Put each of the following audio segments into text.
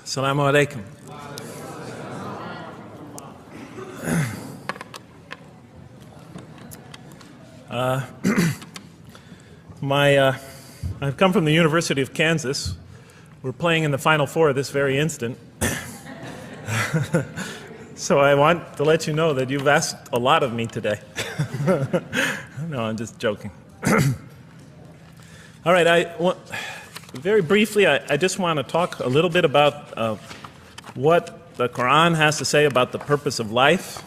Assalamu alaikum. I've come from the University of Kansas. We're playing in the Final Four this very instant. So I want to let you know that you've asked a lot of me today. No, I'm just joking. All right, very briefly, I just want to talk a little bit about what the Quran has to say about the purpose of life.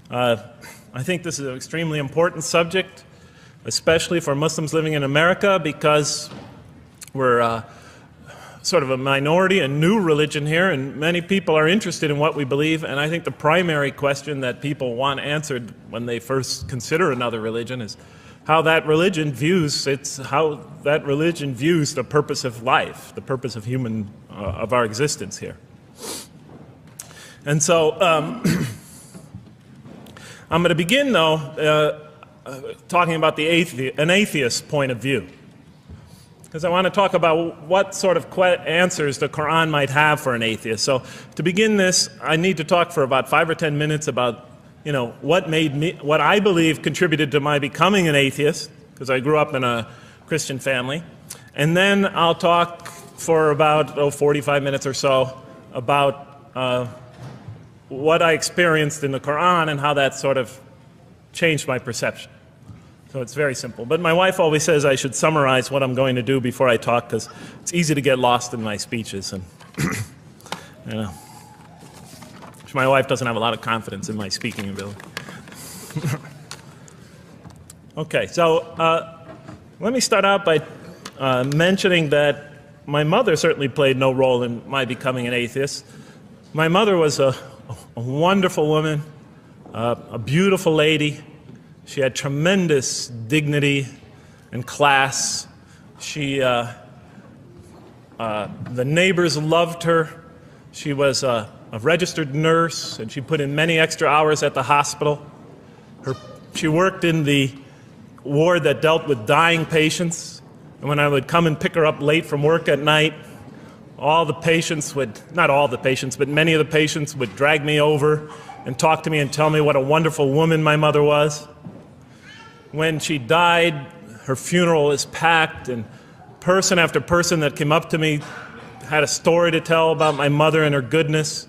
I think this is an extremely important subject, especially for Muslims living in America, because we're sort of a minority, a new religion here, and many people are interested in what we believe. And I think the primary question that people want answered when they first consider another religion is how that religion views the purpose of life, the purpose of of our existence here. And so I'm going to begin, though, talking about an atheist point of view, because I want to talk about what sort of answers the Quran might have for an atheist. So to begin this, I need to talk for about 5 or 10 minutes about what I believe contributed to my becoming an atheist, because I grew up in a Christian family. And then I'll talk for about 45 minutes or so about what I experienced in the Quran and how that sort of changed my perception. So it's very simple. But my wife always says I should summarize what I'm going to do before I talk, because it's easy to get lost in my speeches. And my wife doesn't have a lot of confidence in my speaking ability. Okay, so let me start out by mentioning that my mother certainly played no role in my becoming an atheist. My mother was a wonderful woman, a beautiful lady. She had tremendous dignity and class. The neighbors loved her. She was a registered nurse, and she put in many extra hours at the hospital. She worked in the ward that dealt with dying patients, and when I would come and pick her up late from work at night, not all the patients, but many of the patients would drag me over and talk to me and tell me what a wonderful woman my mother was. When she died, her funeral was packed, and person after person that came up to me had a story to tell about my mother and her goodness.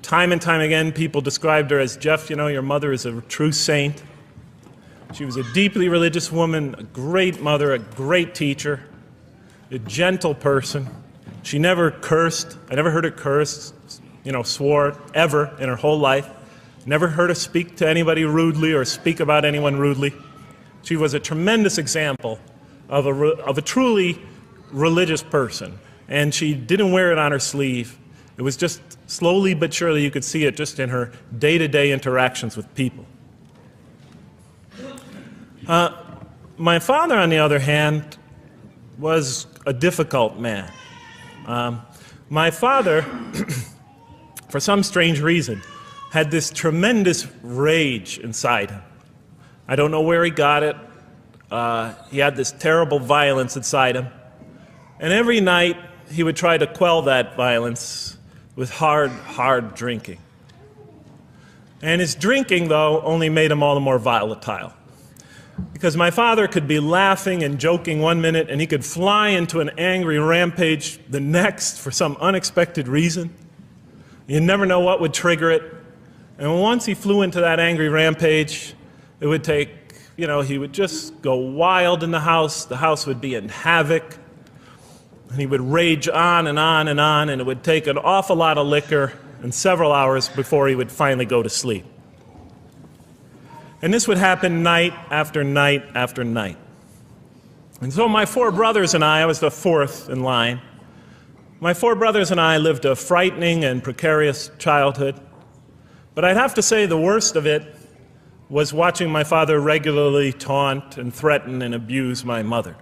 Time and time again, people described her as, "Jeff, your mother is a true saint." She was a deeply religious woman, a great mother, a great teacher, a gentle person. She never cursed. I never heard her curse, swore, ever in her whole life. Never heard her speak to anybody rudely or speak about anyone rudely. She was a tremendous example of a truly religious person, and she didn't wear it on her sleeve. It was just slowly but surely you could see it just in her day-to-day interactions with people. My father, on the other hand, was a difficult man. My father, for some strange reason, had this tremendous rage inside him. I don't know where he got it. He had this terrible violence inside him. And every night he would try to quell that violence with hard drinking. And his drinking, though, only made him all the more volatile. Because my father could be laughing and joking one minute, and he could fly into an angry rampage the next for some unexpected reason. You never know what would trigger it. And once he flew into that angry rampage, it would take, he would just go wild in the house would be in havoc, and he would rage on and on and on, and it would take an awful lot of liquor and several hours before he would finally go to sleep. And this would happen night after night after night. And so my 4 brothers and I was the 4th in line. My 4 brothers and I lived a frightening and precarious childhood. But I'd have to say the worst of it was watching my father regularly taunt and threaten and abuse my mother.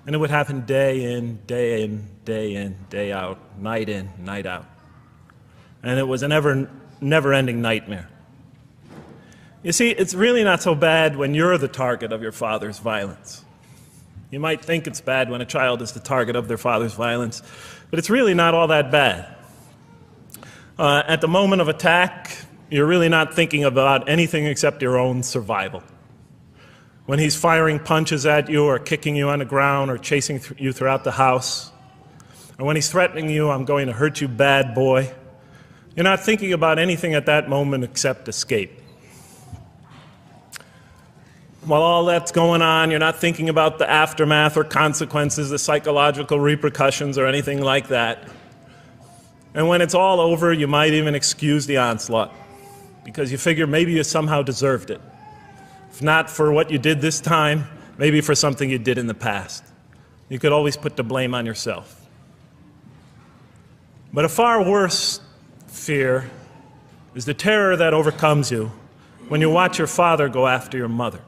And it would happen day in, day in, day in, day out, night in, night out. And it was a never-ending nightmare. You see, it's really not so bad when you're the target of your father's violence. You might think it's bad when a child is the target of their father's violence, but it's really not all that bad. At the moment of attack, you're really not thinking about anything except your own survival. When he's firing punches at you or kicking you on the ground or chasing you throughout the house, or when he's threatening you, I'm going to hurt you, bad boy, you're not thinking about anything at that moment except escape. While all that's going on, you're not thinking about the aftermath or consequences, the psychological repercussions or anything like that. And when it's all over, you might even excuse the onslaught because you figure maybe you somehow deserved it. If not for what you did this time, maybe for something you did in the past. You could always put the blame on yourself. But a far worse fear is the terror that overcomes you when you watch your father go after your mother.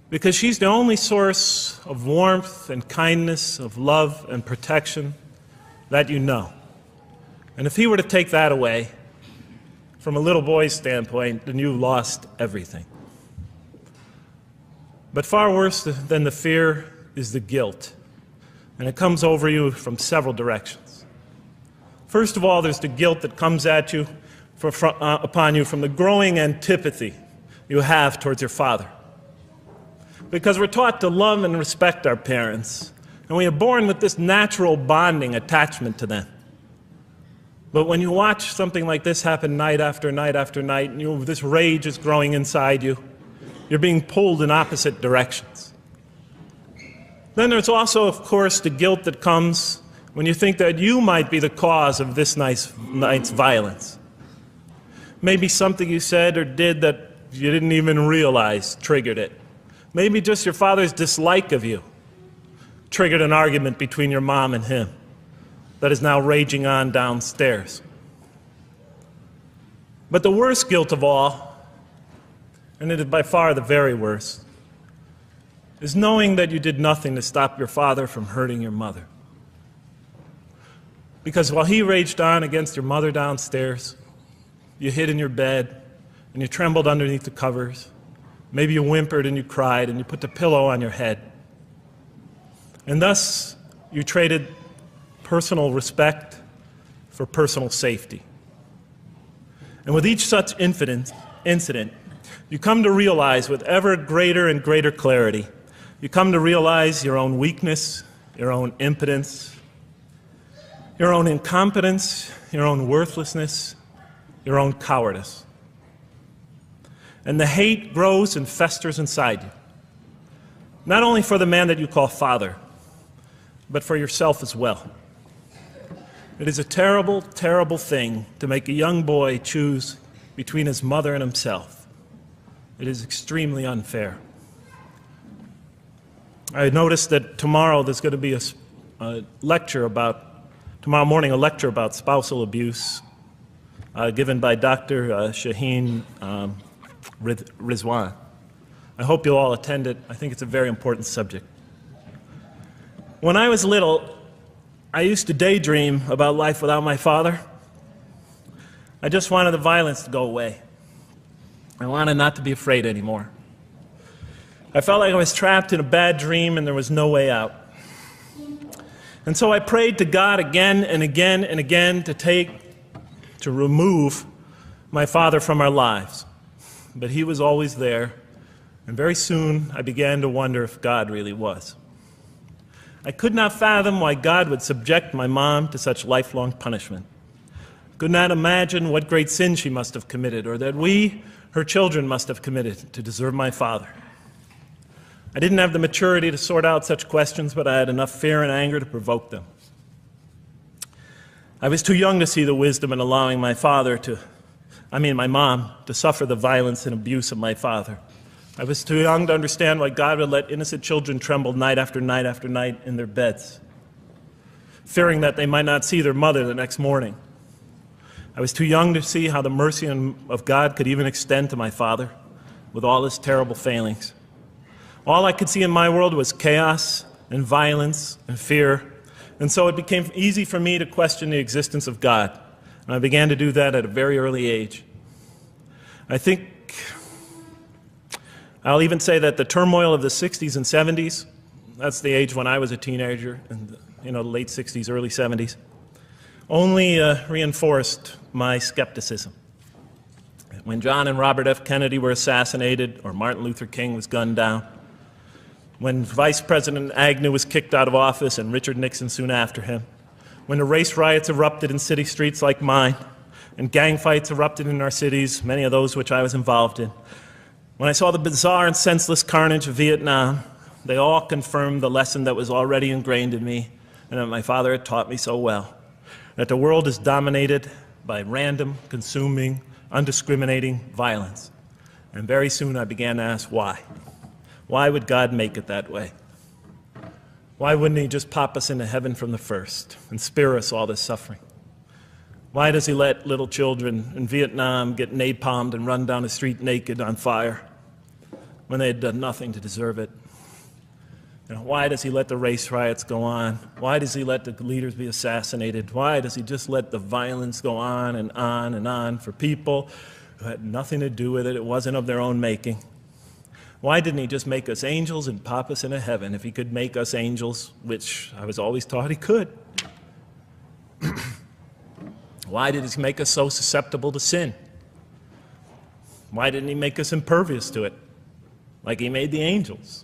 Because she's the only source of warmth and kindness, of love and protection that you know. And if he were to take that away, from a little boy's standpoint, then you lost everything. But far worse than the fear is the guilt, and it comes over you from several directions. First of all, there's the guilt that comes at you upon you from the growing antipathy you have towards your father. Because we're taught to love and respect our parents, and we are born with this natural bonding attachment to them. But when you watch something like this happen night after night after night, and this rage is growing inside you, you're being pulled in opposite directions. Then there's also, of course, the guilt that comes when you think that you might be the cause of this night's violence. Maybe something you said or did that you didn't even realize triggered it. Maybe just your father's dislike of you triggered an argument between your mom and him that is now raging on downstairs. But the worst guilt of all, and it is by far the very worst, is knowing that you did nothing to stop your father from hurting your mother. Because while he raged on against your mother downstairs, you hid in your bed and you trembled underneath the covers. Maybe you whimpered and you cried and you put the pillow on your head. And thus, you traded personal respect for personal safety. And with each such incident, you come to realize with ever greater and greater clarity, you come to realize your own weakness, your own impotence, your own incompetence, your own worthlessness, your own cowardice. And the hate grows and festers inside you, not only for the man that you call father, but for yourself as well. It is a terrible, terrible thing to make a young boy choose between his mother and himself. It is extremely unfair. I noticed that tomorrow there's going to be tomorrow morning, a lecture about spousal abuse given by Dr. Shaheen Rizwan. I hope you'll all attend it. I think it's a very important subject. When I was little, I used to daydream about life without my father. I just wanted the violence to go away. I wanted not to be afraid anymore. I felt like I was trapped in a bad dream and there was no way out. And so I prayed to God again and again and again to remove my father from our lives. But he was always there, and very soon I began to wonder if God really was. I could not fathom why God would subject my mom to such lifelong punishment. I could not imagine what great sin she must have committed, or that we, her children, must have committed to deserve my father. I didn't have the maturity to sort out such questions, but I had enough fear and anger to provoke them. I was too young to see the wisdom in allowing my mom to suffer the violence and abuse of my father. I was too young to understand why God would let innocent children tremble night after night after night in their beds, fearing that they might not see their mother the next morning. I was too young to see how the mercy of God could even extend to my father with all his terrible failings. All I could see in my world was chaos and violence and fear, and so it became easy for me to question the existence of God. And I began to do that at a very early age. I'll even say that the turmoil of the 60s and 70s that's the age when I was a teenager in the late 60s, early 70s, only reinforced my skepticism. When John and Robert F. Kennedy were assassinated, or Martin Luther King was gunned down, when Vice President Agnew was kicked out of office and Richard Nixon soon after him, when the race riots erupted in city streets like mine, and gang fights erupted in our cities, many of those which I was involved in, when I saw the bizarre and senseless carnage of Vietnam, they all confirmed the lesson that was already ingrained in me and that my father had taught me so well, that the world is dominated by random, consuming, undiscriminating violence. And very soon I began to ask why. Why would God make it that way? Why wouldn't He just pop us into heaven from the first and spare us all this suffering? Why does He let little children in Vietnam get napalmed and run down the street naked on fire when they had done nothing to deserve it? Why does He let the race riots go on? Why does He let the leaders be assassinated? Why does He just let the violence go on and on and on for people who had nothing to do with it? It wasn't of their own making. Why didn't He just make us angels and pop us into heaven if He could make us angels, which I was always taught He could? Why did He make us so susceptible to sin? Why didn't He make us impervious to it, like He made the angels?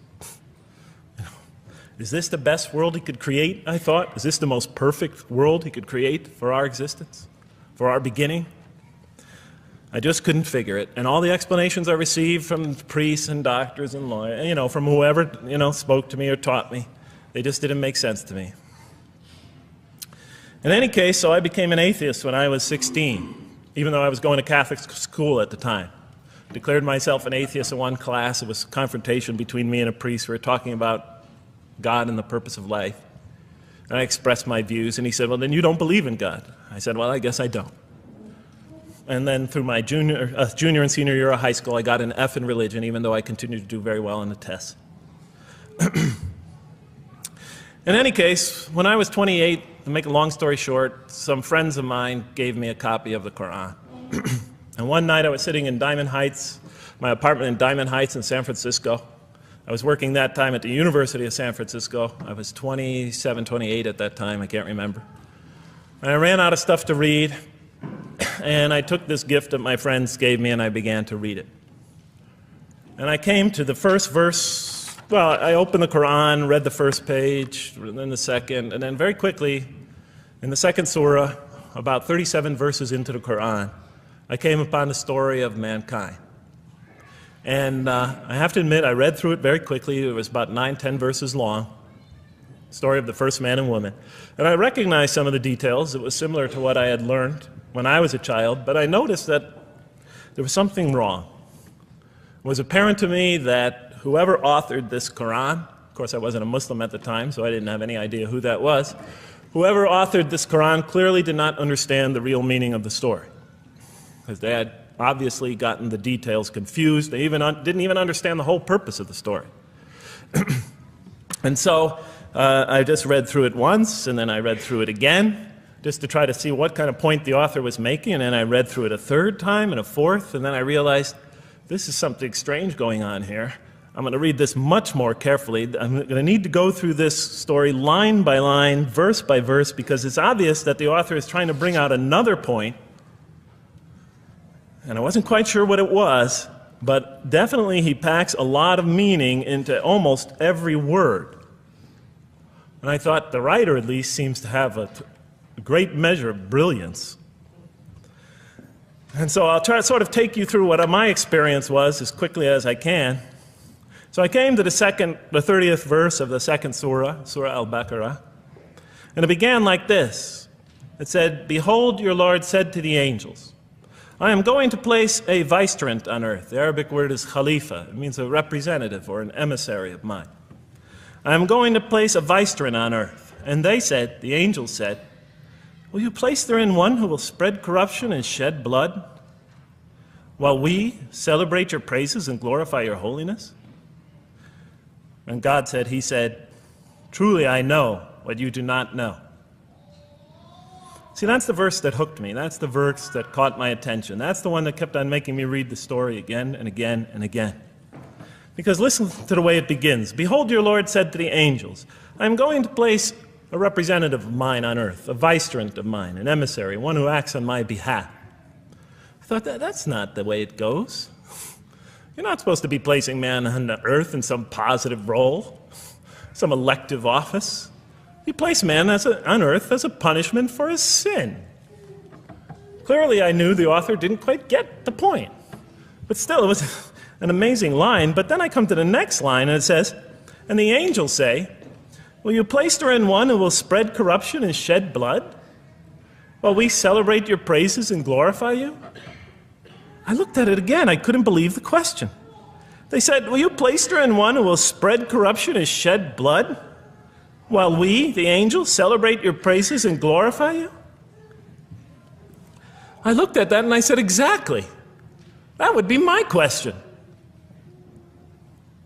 Is this the best world He could create, I thought? Is this the most perfect world He could create for our existence, for our beginning? I just couldn't figure it. And all the explanations I received from priests and doctors and lawyers, from whoever, spoke to me or taught me, they just didn't make sense to me. In any case, so I became an atheist when I was 16, even though I was going to Catholic school at the time. Declared myself an atheist in one class. It was a confrontation between me and a priest. We were talking about God and the purpose of life. And I expressed my views, and he said, well, then you don't believe in God. I said, well, I guess I don't. And then through my junior and senior year of high school, I got an F in religion, even though I continued to do very well on the tests. In any case, when I was 28, to make a long story short, some friends of mine gave me a copy of the Quran. And one night I was sitting in Diamond Heights, my apartment in Diamond Heights in San Francisco. I was working that time at the University of San Francisco. I was 27, 28 at that time, I can't remember. And I ran out of stuff to read, and I took this gift that my friends gave me and I began to read it. And I came to the first verse. Well, I opened the Quran, read the first page, then the second, and then very quickly, in the second surah, about 37 verses into the Quran, I came upon the story of mankind. And I have to admit, I read through it very quickly. It was about 9, 10 verses long, story of the first man and woman. And I recognized some of the details. It was similar to what I had learned when I was a child, but I noticed that there was something wrong. It was apparent to me that whoever authored this Quran, of course I wasn't a Muslim at the time, so I didn't have any idea who that was, whoever authored this Quran clearly did not understand the real meaning of the story, because they had obviously gotten the details confused. They didn't even understand the whole purpose of the story. And so I just read through it once, and then I read through it again, just to try to see what kind of point the author was making, and then I read through it a third time and a fourth, and then I realized this is something strange going on here. I'm going to read this much more carefully. I'm going to need to go through this story line by line, verse by verse, because it's obvious that the author is trying to bring out another point. And I wasn't quite sure what it was, but definitely he packs a lot of meaning into almost every word. And I thought the writer at least seems to have a great measure of brilliance. And so I'll try to sort of take you through what my experience was as quickly as I can. So I came to the 30th verse of the second surah, Surah Al-Baqarah, and it began like this. It said, "Behold, your Lord said to the angels, I am going to place a vicegerent on earth." The Arabic word is khalifa. It means a representative or an emissary of mine. "I am going to place a vicegerent on earth." And they said, the angels said, "Will you place therein one who will spread corruption and shed blood, while we celebrate your praises and glorify your holiness?" And God said, He said, "Truly I know what you do not know." See, that's the verse that hooked me. That's the verse that caught my attention. That's the one that kept on making me read the story again and again and again. Because listen to the way it begins. Behold, your Lord said to the angels, I am going to place a representative of mine on earth, a vicegerent of mine, an emissary, one who acts on my behalf. I thought, that's not the way it goes. You're not supposed to be placing man on the earth in some positive role, some elective office. You place man on earth as a punishment for his sin. Clearly, I knew the author didn't quite get the point. But still, it was an amazing line. But then I come to the next line, and it says, and the angels say, will you place her in one who will spread corruption and shed blood, while we celebrate your praises and glorify you? I looked at it again. I couldn't believe the question. They said, will you place her in one who will spread corruption and shed blood, while we, the angels, celebrate your praises and glorify you? I looked at that and I said, exactly. That would be my question.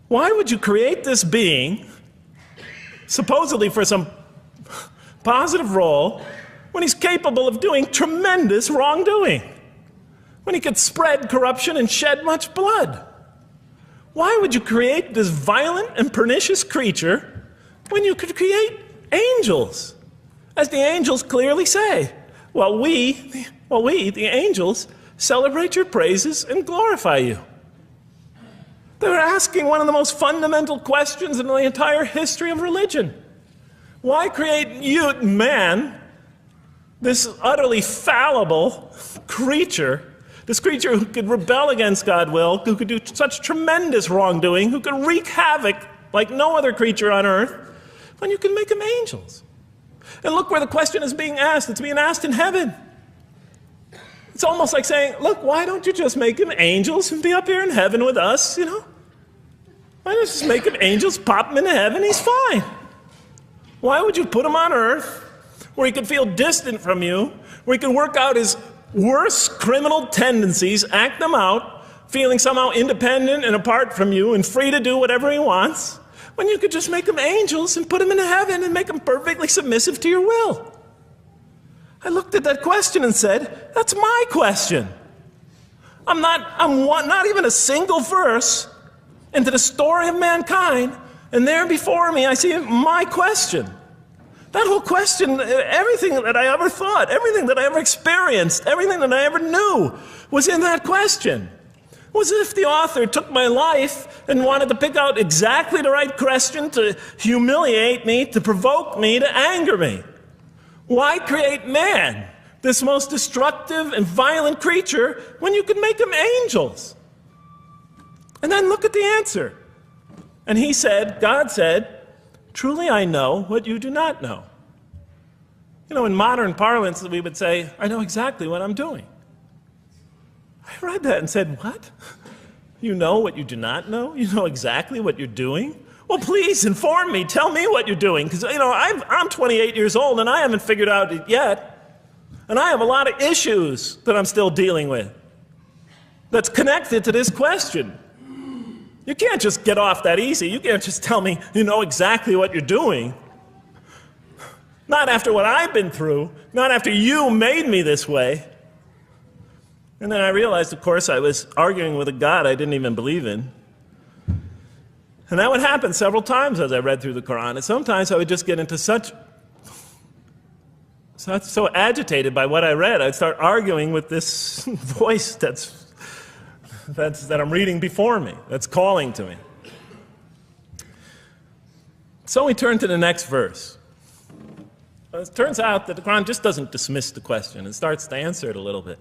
Why would you create this being, supposedly for some positive role, when he's capable of doing tremendous wrongdoing? When he could spread corruption and shed much blood? Why would you create this violent and pernicious creature when you could create angels? As the angels clearly say, well, we, the angels, celebrate your praises and glorify you. They were asking one of the most fundamental questions in the entire history of religion. Why create you, man, this utterly fallible creature, this creature who could rebel against God's will, who could do such tremendous wrongdoing, who could wreak havoc like no other creature on earth, when you can make them angels? And look where the question is being asked. It's being asked in heaven. It's almost like saying, look, why don't you just make them angels and be up here in heaven with us, you know? Why don't you just make them angels, pop them into heaven, he's fine. Why would you put him on earth where he could feel distant from you, where he could work out his worst criminal tendencies, act them out, feeling somehow independent and apart from you and free to do whatever he wants, when you could just make them angels and put them into heaven and make them perfectly submissive to your will? I looked at that question and said, that's my question. I'm not even a single verse into the story of mankind, and there before me I see my question. That whole question, everything that I ever thought, everything that I ever experienced, everything that I ever knew was in that question. It was as if the author took my life and wanted to pick out exactly the right question to humiliate me, to provoke me, to anger me. Why create man, this most destructive and violent creature, when you could make them angels? And then look at the answer. And he said, God said, truly I know what you do not know. You know, in modern parlance, we would say, I know exactly what I'm doing. I read that and said, what? You know what you do not know? You know exactly what you're doing? Well, please inform me. Tell me what you're doing. Because, you know, I'm 28 years old and I haven't figured out it yet. And I have a lot of issues that I'm still dealing with that's connected to this question. You can't just get off that easy. You can't just tell me you know exactly what you're doing. Not after what I've been through. Not after you made me this way. And then I realized, of course, I was arguing with a God I didn't even believe in. And that would happen several times as I read through the Quran. And sometimes I would just get into so agitated by what I read, I'd start arguing with this voice that I'm reading before me, that's calling to me. So we turn to the next verse. It turns out that the Quran just doesn't dismiss the question. It starts to answer it a little bit.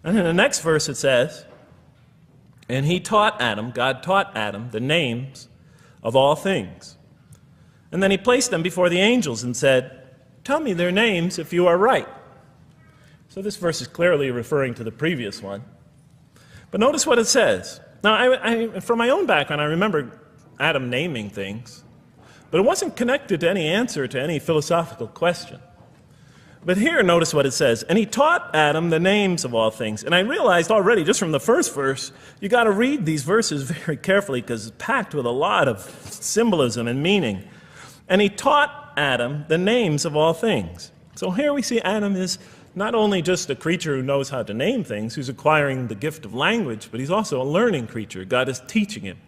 And in the next verse it says, and he taught Adam, God taught Adam, the names of all things. And then he placed them before the angels and said, tell me their names if you are right. So this verse is clearly referring to the previous one. But notice what it says. Now, from my own background, I remember Adam naming things, but it wasn't connected to any answer to any philosophical question. But here, notice what it says. And he taught Adam the names of all things. And I realized already, just from the first verse, you got to read these verses very carefully because it's packed with a lot of symbolism and meaning. And he taught Adam the names of all things. So here we see Adam is not only just a creature who knows how to name things, who's acquiring the gift of language, but he's also a learning creature. God is teaching him.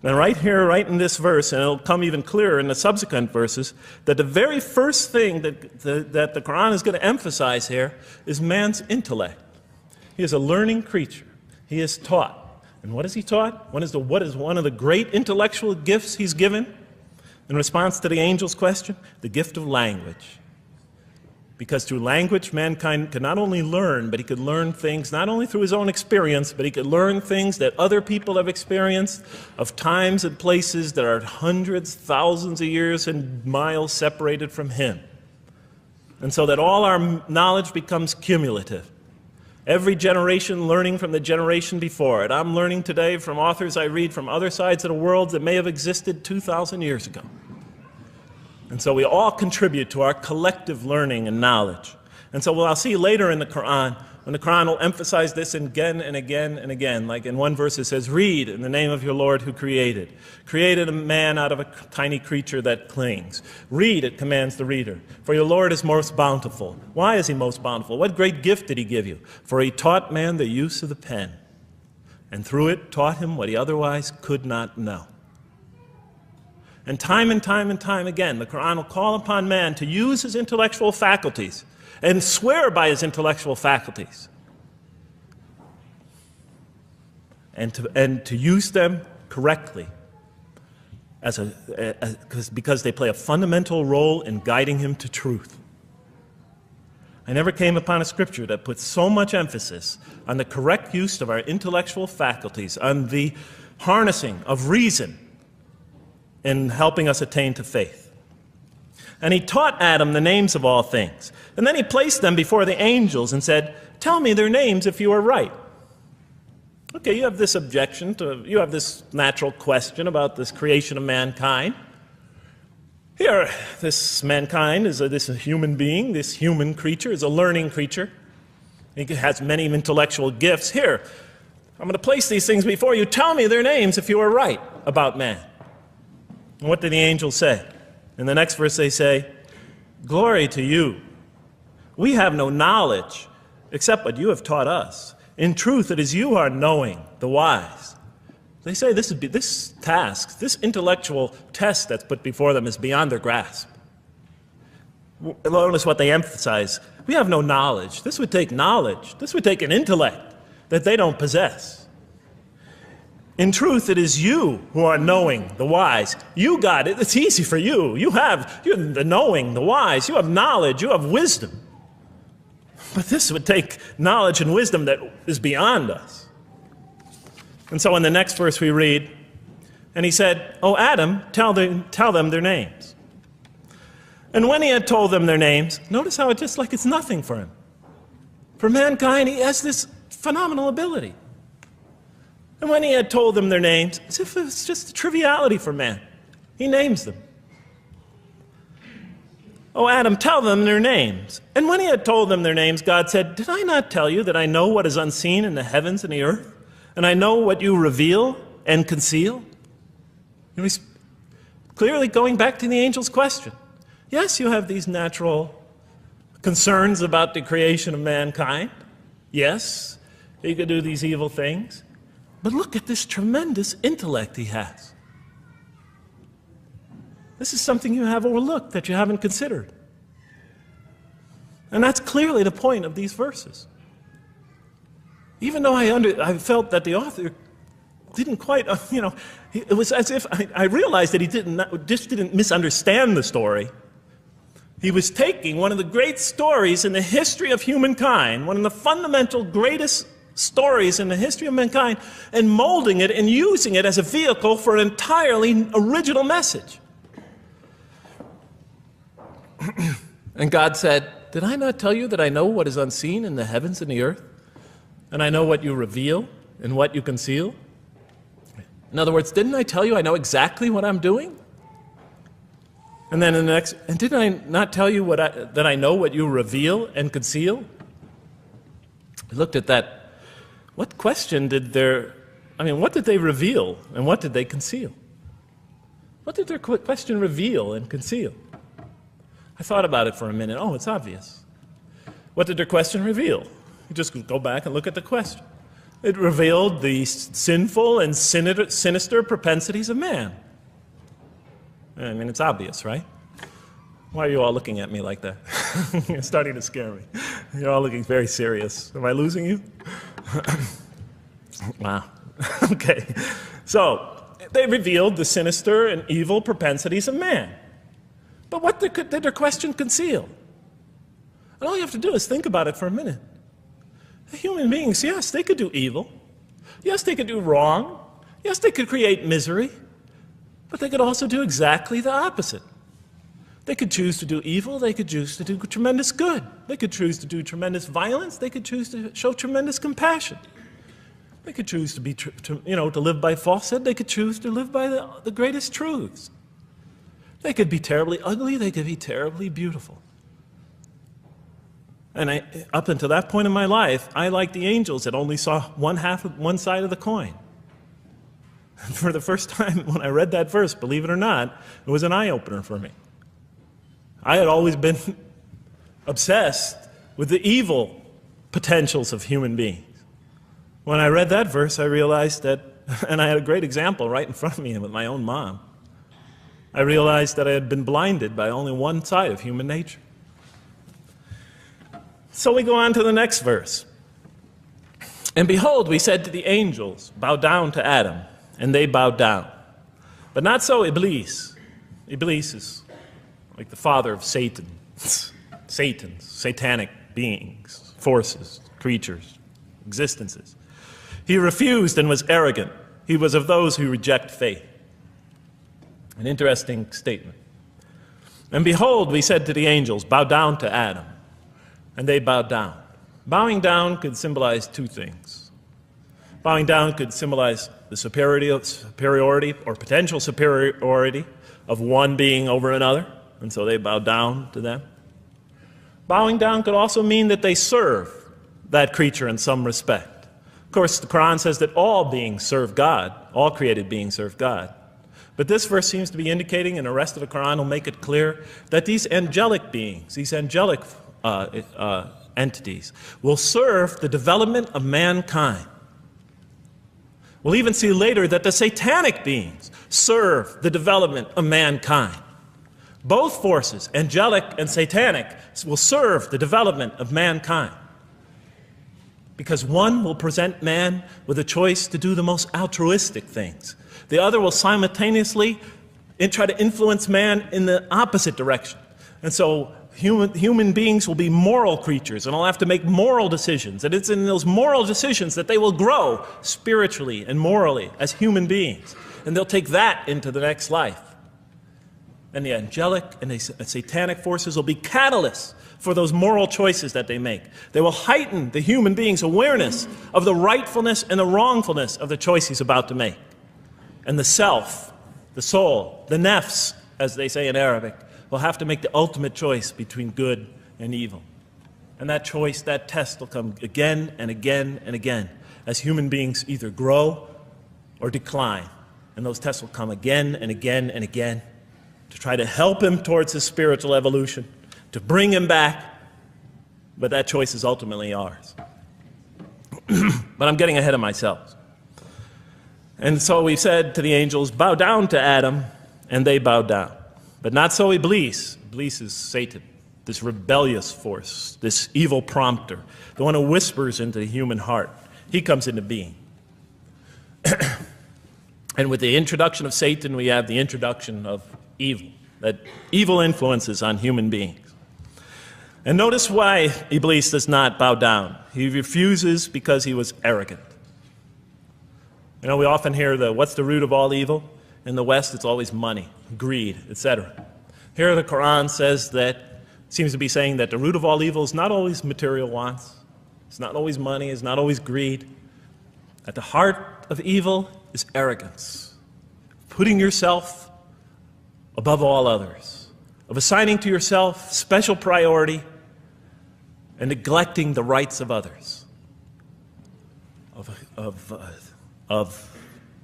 And right here, right in this verse, and it'll come even clearer in the subsequent verses, that the very first thing that the Quran is going to emphasize here is man's intellect. He is a learning creature. He is taught. And what is he taught? What is one of the great intellectual gifts he's given in response to the angel's question? The gift of language. Because through language, mankind could not only learn, but he could learn things not only through his own experience, but he could learn things that other people have experienced of times and places that are hundreds, thousands of years and miles separated from him. And so that all our knowledge becomes cumulative. Every generation learning from the generation before it. I'm learning today from authors I read from other sides of the world that may have existed 2,000 years ago. And so we all contribute to our collective learning and knowledge. And so I'll see later in the Quran, when the Quran will emphasize this again and again and again. Like in one verse it says, read in the name of your Lord who created. Created a man out of a tiny creature that clings. Read, it commands the reader. For your Lord is most bountiful. Why is he most bountiful? What great gift did he give you? For he taught man the use of the pen. And through it taught him what he otherwise could not know. And time again, the Quran will call upon man to use his intellectual faculties and swear by his intellectual faculties. And to use them correctly because they play a fundamental role in guiding him to truth. I never came upon a scripture that puts so much emphasis on the correct use of our intellectual faculties, on the harnessing of reason in helping us attain to faith. And he taught Adam the names of all things. And then he placed them before the angels and said, tell me their names if you are right. Okay, you have this objection you have this natural question about this creation of mankind. Here, this mankind is this human being, this human creature is a learning creature. He has many intellectual gifts. Here, I'm going to place these things before you. Tell me their names if you are right about man. And what did the angels say? In the next verse they say, glory to you. We have no knowledge except what you have taught us. In truth, it is you who are knowing, the wise. They say this task, this intellectual test that's put before them is beyond their grasp. Notice what they emphasize. We have no knowledge. This would take knowledge. This would take an intellect that they don't possess. In truth, it is you who are knowing, the wise. You got it. It's easy for you. You're the knowing, the wise. You have knowledge. You have wisdom. But this would take knowledge and wisdom that is beyond us. And so in the next verse we read, and he said, "O Adam, tell them their names." And when he had told them their names, notice how it's just like it's nothing for him. For mankind, he has this phenomenal ability. And when he had told them their names, as if it was just a triviality for man, he names them. "O Adam, tell them their names." And when he had told them their names, God said, "Did I not tell you that I know what is unseen in the heavens and the earth? And I know what you reveal and conceal?" And he's clearly going back to the angel's question. Yes, you have these natural concerns about the creation of mankind. Yes, he could do these evil things. But look at this tremendous intellect he has. This is something you have overlooked, that you haven't considered. And that's clearly the point of these verses. Even though I felt that the author didn't quite, it was as if I realized that he just didn't misunderstand the story. He was taking one of the great stories in the history of humankind, one of the fundamental greatest stories in the history of mankind, and molding it and using it as a vehicle for an entirely original message. And God said, "Did I not tell you that I know what is unseen in the heavens and the earth? And I know what you reveal and what you conceal?" In other words, didn't I tell you I know exactly what I'm doing? And then in the next, and didn't I not tell you that I know what you reveal and conceal? I looked at that. What question what did they reveal and what did they conceal? What did their question reveal and conceal? I thought about it for a minute. Oh, it's obvious. What did their question reveal? You just go back and look at the question. It revealed the sinful and sinister propensities of man. I mean, it's obvious, right? Why are you all looking at me like that? You're starting to scare me. You're all looking very serious. Am I losing you? Wow. Okay. So, they revealed the sinister and evil propensities of man. But what did their question conceal? And all you have to do is think about it for a minute. Human beings, yes, they could do evil. Yes, they could do wrong. Yes, they could create misery. But they could also do exactly the opposite. They could choose to do evil. They could choose to do tremendous good. They could choose to do tremendous violence. They could choose to show tremendous compassion. They could choose to be, to live by falsehood. They could choose to live by the greatest truths. They could be terribly ugly. They could be terribly beautiful. And up until that point in my life, I, like the angels, that only saw one side of the coin. And for the first time when I read that verse, believe it or not, it was an eye-opener for me. I had always been obsessed with the evil potentials of human beings. When I read that verse, I realized that, and I had a great example right in front of me with my own mom, I realized that I had been blinded by only one side of human nature. So we go on to the next verse. And behold, we said to the angels, bow down to Adam, and they bowed down. But not so Iblis. Iblis is like the father of Satan. Satans, satanic beings, forces, creatures, existences. He refused and was arrogant. He was of those who reject faith. An interesting statement. And behold, we said to the angels, bow down to Adam. And they bowed down. Bowing down could symbolize two things. Bowing down could symbolize the superiority or potential superiority of one being over another, and so they bowed down to them. Bowing down could also mean that they serve that creature in some respect. Of course, the Quran says that all beings serve God, all created beings serve God. But this verse seems to be indicating, and the rest of the Quran will make it clear, that these angelic beings, these angelic entities, will serve the development of mankind. We'll even see later that the satanic beings serve the development of mankind. Both forces, angelic and satanic, will serve the development of mankind. Because one will present man with a choice to do the most altruistic things. The other will simultaneously try to influence man in the opposite direction. And so human beings will be moral creatures, and they'll have to make moral decisions. And it's in those moral decisions that they will grow spiritually and morally as human beings. And they'll take that into the next life. And the angelic and the satanic forces will be catalysts for those moral choices that they make. They will heighten the human being's awareness of the rightfulness and the wrongfulness of the choice he's about to make. And the self, the soul, the nafs, as they say in Arabic, will have to make the ultimate choice between good and evil. And that choice, that test will come again and again and again as human beings either grow or decline. And those tests will come again and again and again to try to help him towards his spiritual evolution, to bring him back. But that choice is ultimately ours. But I'm getting ahead of myself. And so we said to the angels, bow down to Adam, and they bowed down. But not so Iblis. Iblis is Satan, this rebellious force, this evil prompter, the one who whispers into the human heart. He comes into being. And with the introduction of Satan, we have the introduction of evil, that evil influences on human beings. And notice why Iblis does not bow down. He refuses because he was arrogant. You know, we often hear what's the root of all evil? In the West, it's always money, greed, etc. Here the Quran says seems to be saying that the root of all evil is not always material wants. It's not always money, it's not always greed. At the heart of evil is arrogance. Putting yourself above all others. Of assigning to yourself special priority and neglecting the rights of others. Of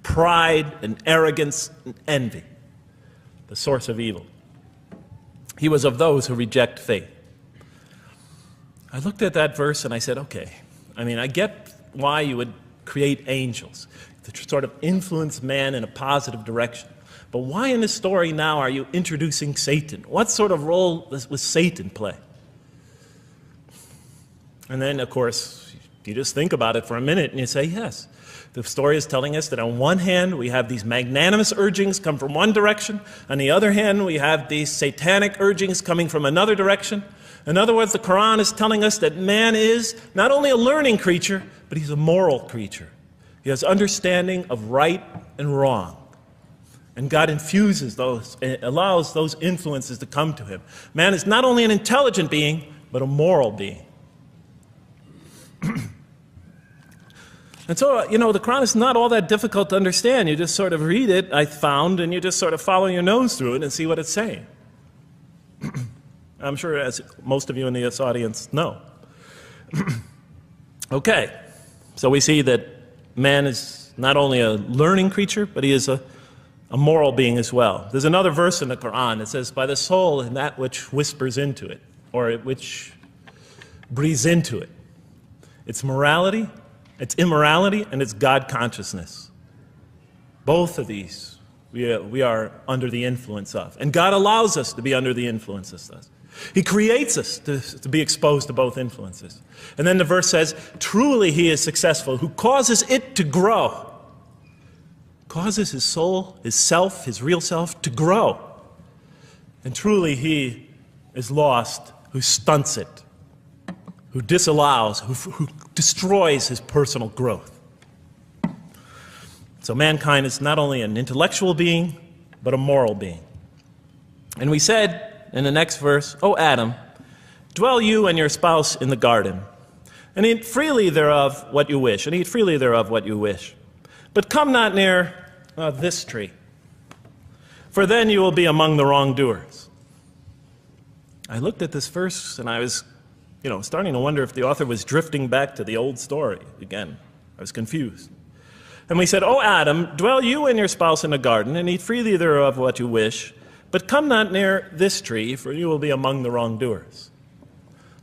pride and arrogance and envy, the source of evil. He was of those who reject faith. I looked at that verse and I said, okay, I mean, I get why you would create angels, to sort of influence man in a positive direction. But why in this story now are you introducing Satan? What sort of role does Satan play? And then, of course, you just think about it for a minute and you say, yes. The story is telling us that on one hand, we have these magnanimous urgings come from one direction. On the other hand, we have these satanic urgings coming from another direction. In other words, the Quran is telling us that man is not only a learning creature, but he's a moral creature. He has understanding of right and wrong. And God infuses those, allows those influences to come to him. Man is not only an intelligent being, but a moral being. And so, you know, the Quran is not all that difficult to understand. You just sort of read it, I found, and you just sort of follow your nose through it and see what it's saying. I'm sure, as most of you in this audience know. Okay, so we see that man is not only a learning creature, but he is a moral being as well. There's another verse in the Quran that says, by the soul and that which whispers into it, or which breathes into it. It's morality, it's immorality, and it's God consciousness. Both of these we are under the influence of. And God allows us to be under the influences of. He creates us to be exposed to both influences. And then the verse says, truly he is successful, who causes it to grow. Causes his soul, his self, his real self to grow. And truly he is lost who stunts it, who disallows, who destroys his personal growth. So mankind is not only an intellectual being, but a moral being. And we said in the next verse, O Adam, dwell you and your spouse in the garden, and eat freely thereof what you wish, and eat freely thereof what you wish. But come not near this tree, for then you will be among the wrongdoers. I looked at this verse and I was, starting to wonder if the author was drifting back to the old story again. I was confused. And we said, O Adam, dwell you and your spouse in the garden, and eat freely thereof what you wish, but come not near this tree, for you will be among the wrongdoers.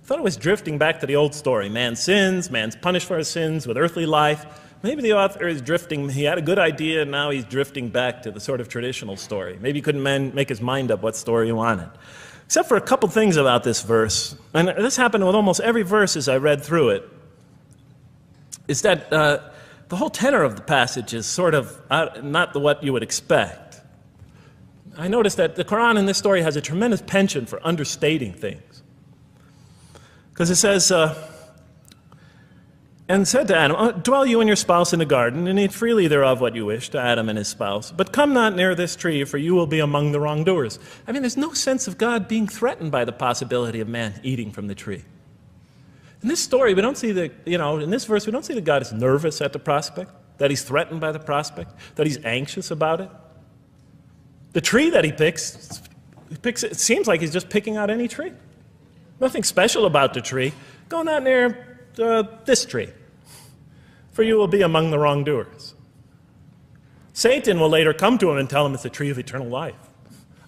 I thought it was drifting back to the old story. Man sins, man's punished for his sins with earthly life. Maybe the author is drifting, he had a good idea, and now he's drifting back to the sort of traditional story. Maybe he couldn't make his mind up what story he wanted. Except for a couple things about this verse, and this happened with almost every verse as I read through it, is that the whole tenor of the passage is sort of not what you would expect. I noticed that the Quran in this story has a tremendous penchant for understating things. Because it says, and said to Adam, dwell you and your spouse in the garden, and eat freely thereof what you wish, to Adam and his spouse. But come not near this tree, for you will be among the wrongdoers. I mean, there's no sense of God being threatened by the possibility of man eating from the tree. In this story, we don't see in this verse, we don't see that God is nervous at the prospect, that he's threatened by the prospect, that he's anxious about it. The tree that he picks, it seems like he's just picking out any tree. Nothing special about the tree. Go not near this tree, for you will be among the wrongdoers. Satan will later come to him and tell him it's the tree of eternal life,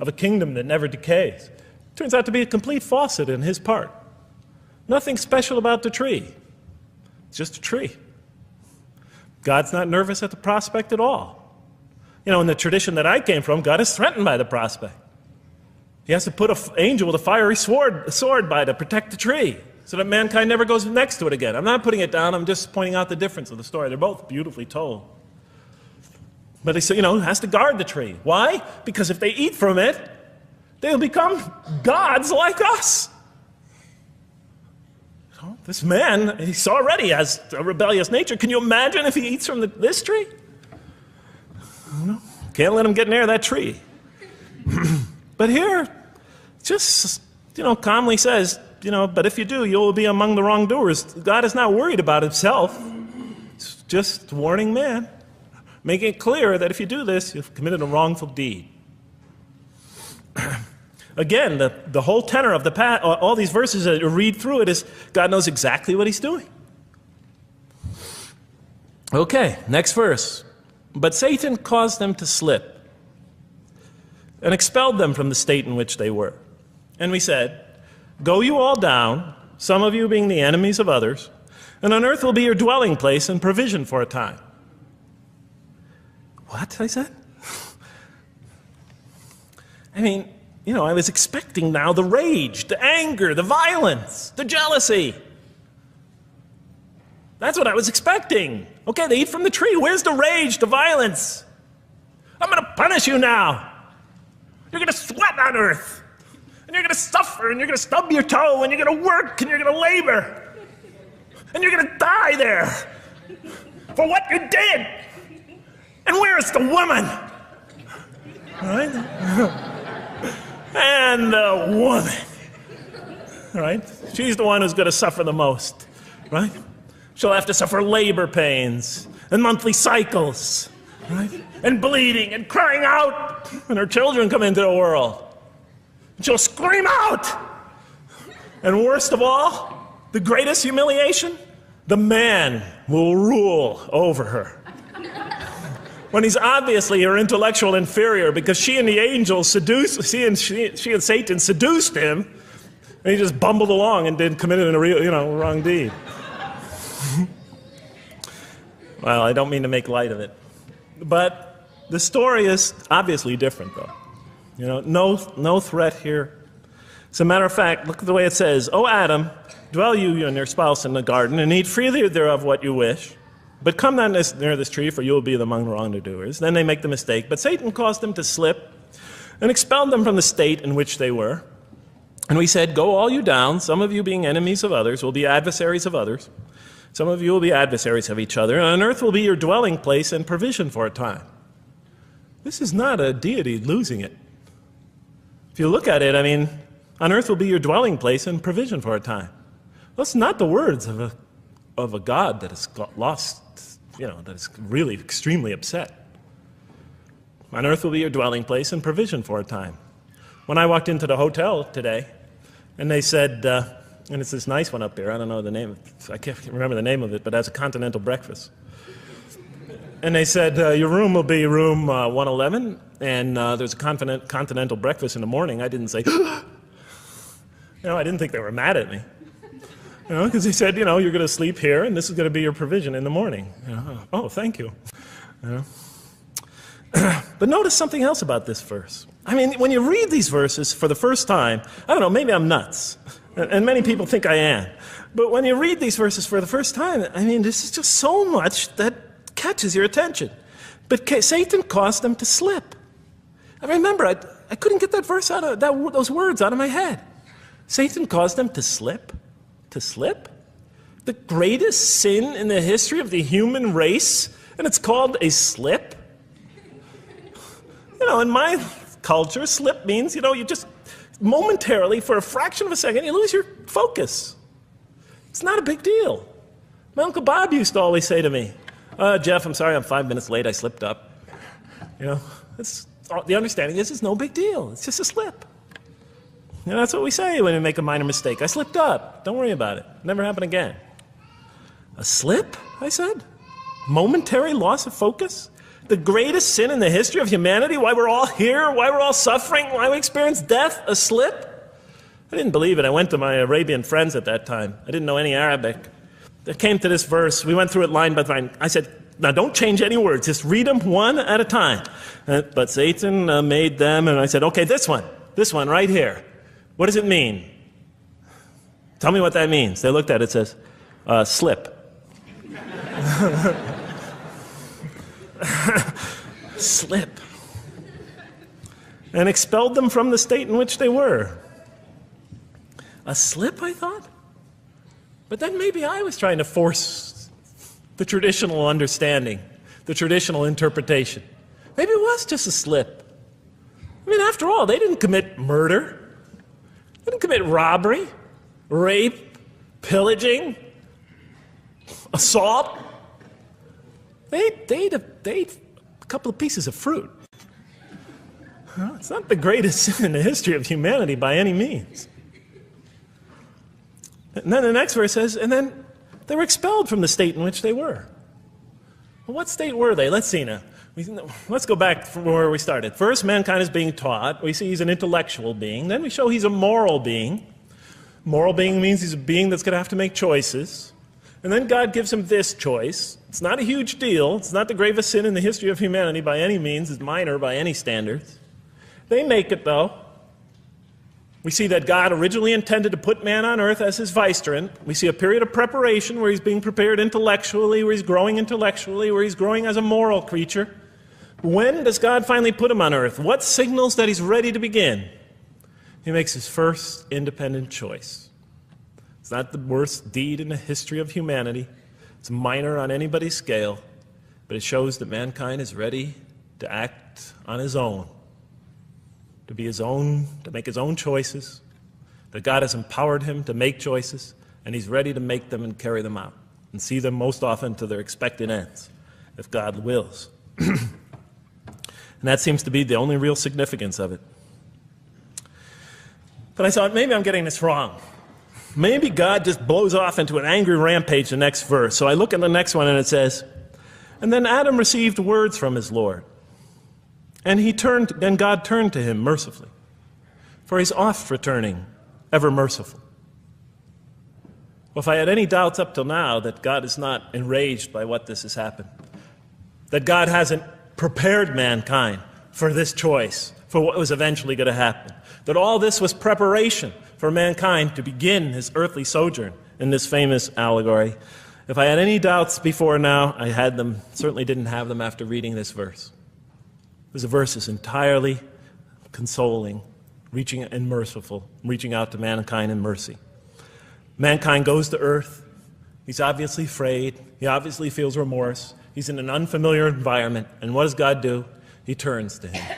of a kingdom that never decays. Turns out to be a complete falsehood in his part. Nothing special about the tree. It's just a tree. God's not nervous at the prospect at all. In the tradition that I came from, God is threatened by the prospect. He has to put an angel with a fiery sword by to protect the tree, so that mankind never goes next to it again. I'm not putting it down, I'm just pointing out the difference of the story. They're both beautifully told. But he said, has to guard the tree. Why? Because if they eat from it, they'll become gods like us. This man, he already has a rebellious nature. Can you imagine if he eats from this tree? Can't let him get near that tree. But here, just, calmly says, but if you do, you will be among the wrongdoers. God is not worried about himself. It's just warning man, making it clear that if you do this, you've committed a wrongful deed. Again, the whole tenor of all these verses that you read through it is God knows exactly what he's doing. Okay, next verse. But Satan caused them to slip and expelled them from the state in which they were. And we said, go you all down, some of you being the enemies of others, and on earth will be your dwelling place and provision for a time. What? I said. I mean, you know, I was expecting now the rage, the anger, the violence, the jealousy. That's what I was expecting. Okay, they eat from the tree. Where's the rage, the violence? I'm going to punish you now. You're going to sweat on earth. And you're going to suffer, and you're going to stub your toe, and you're going to work, and you're going to labor. And you're going to die there for what you did. And where's the woman? Right? And the woman. Right? She's the one who's going to suffer the most. Right? She'll have to suffer labor pains and monthly cycles. Right? And bleeding and crying out when her children come into the world. She'll scream out. And worst of all, the greatest humiliation, the man will rule over her. When he's obviously her intellectual inferior because she and the angels she and Satan seduced him, and he just bumbled along and committed a real, wrong deed. Well, I don't mean to make light of it. But the story is obviously different, though. No threat here. As a matter of fact, look at the way it says, "O Adam, dwell you and your spouse in the garden, and eat freely thereof what you wish. But come not near this tree, for you will be among wrongdoers." Then they make the mistake. But Satan caused them to slip and expelled them from the state in which they were. And we said, "Go all you down, some of you being enemies of others, will be adversaries of others. Some of you will be adversaries of each other, and on earth will be your dwelling place and provision for a time." This is not a deity losing it. If you look at it, I mean, on earth will be your dwelling place and provision for a time. That's not the words of a God that has got lost, that is really extremely upset. On earth will be your dwelling place and provision for a time. When I walked into the hotel today, and they said, and it's this nice one up here, I don't know the name, I can't remember the name of it, but it has a continental breakfast. And they said, your room will be room 111, and there's a continental breakfast in the morning. I didn't say, I didn't think they were mad at me. Because they said, you're going to sleep here, and this is going to be your provision in the morning. Oh, thank you. But notice something else about this verse. I mean, when you read these verses for the first time, I don't know, maybe I'm nuts. And many people think I am. But when you read these verses for the first time, I mean, this is just so much that catches your attention. But Satan caused them to slip. I remember, I couldn't get that verse out of those words out of my head. Satan caused them to slip. To slip? The greatest sin in the history of the human race, and it's called a slip? In my culture, slip means, you just momentarily, for a fraction of a second, you lose your focus. It's not a big deal. My Uncle Bob used to always say to me, Jeff, I'm sorry I'm 5 minutes late, I slipped up. The understanding is it's no big deal. It's just a slip. That's what we say when we make a minor mistake. I slipped up. Don't worry about it. Never happen again. A slip, I said? Momentary loss of focus? The greatest sin in the history of humanity? Why we're all here? Why we're all suffering? Why we experience death? A slip? I didn't believe it. I went to my Arabian friends at that time. I didn't know any Arabic. They came to this verse. We went through it line by line. I said, now don't change any words. Just read them one at a time. But Satan made them, and I said, okay, this one right here. What does it mean? Tell me what that means. They looked at it, it says, slip. Slip. And expelled them from the state in which they were. A slip, I thought? But then maybe I was trying to force the traditional understanding, the traditional interpretation. Maybe it was just a slip. I mean, after all, they didn't commit murder. They didn't commit robbery, rape, pillaging, assault. They ate a couple of pieces of fruit. It's not the greatest sin in the history of humanity by any means. And then the next verse says, and then they were expelled from the state in which they were. Well, what state were they? Let's see now. Let's go back from where we started. First, mankind is being taught. We see he's an intellectual being. Then we show he's a moral being. Moral being means he's a being that's going to have to make choices. And then God gives him this choice. It's not a huge deal. It's not the gravest sin in the history of humanity by any means. It's minor by any standards. They make it, though. We see that God originally intended to put man on earth as his vicegerent. We see a period of preparation where he's being prepared intellectually, where he's growing as a moral creature. When does God finally put him on earth? What signals that he's ready to begin? He makes his first independent choice. It's not the worst deed in the history of humanity. It's minor on anybody's scale, but it shows that mankind is ready to act on his own, to be his own, to make his own choices, that God has empowered him to make choices, and he's ready to make them and carry them out, and see them most often to their expected ends, if God wills. And that seems to be the only real significance of it. But I thought, maybe I'm getting this wrong. Maybe God just blows off into an angry rampage the next verse. So I look at the next one and it says, and then Adam received words from his Lord. And God turned to him mercifully, for he's oft returning, ever merciful. Well, if I had any doubts up till now that God is not enraged by what this has happened, that God hasn't prepared mankind for this choice, for what was eventually going to happen, that all this was preparation for mankind to begin his earthly sojourn in this famous allegory. If I had any doubts before now, I had them, certainly didn't have them after reading this verse. This verse is entirely consoling, reaching and merciful, reaching out to mankind in mercy. Mankind goes to earth. He's obviously afraid. He obviously feels remorse. He's in an unfamiliar environment. And what does God do? He turns to him.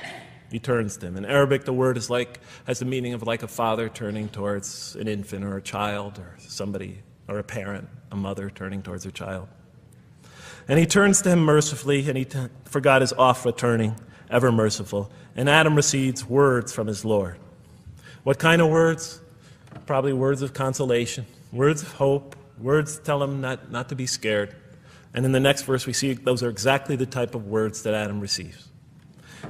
He turns to him. In Arabic, the word has the meaning of like a father turning towards an infant or a child or somebody, or a parent, a mother turning towards her child. And he turns to him mercifully, and for God is oft returning, ever merciful. And Adam receives words from his Lord. What kind of words? Probably words of consolation, words of hope, words tell him not to be scared. And in the next verse, we see those are exactly the type of words that Adam receives.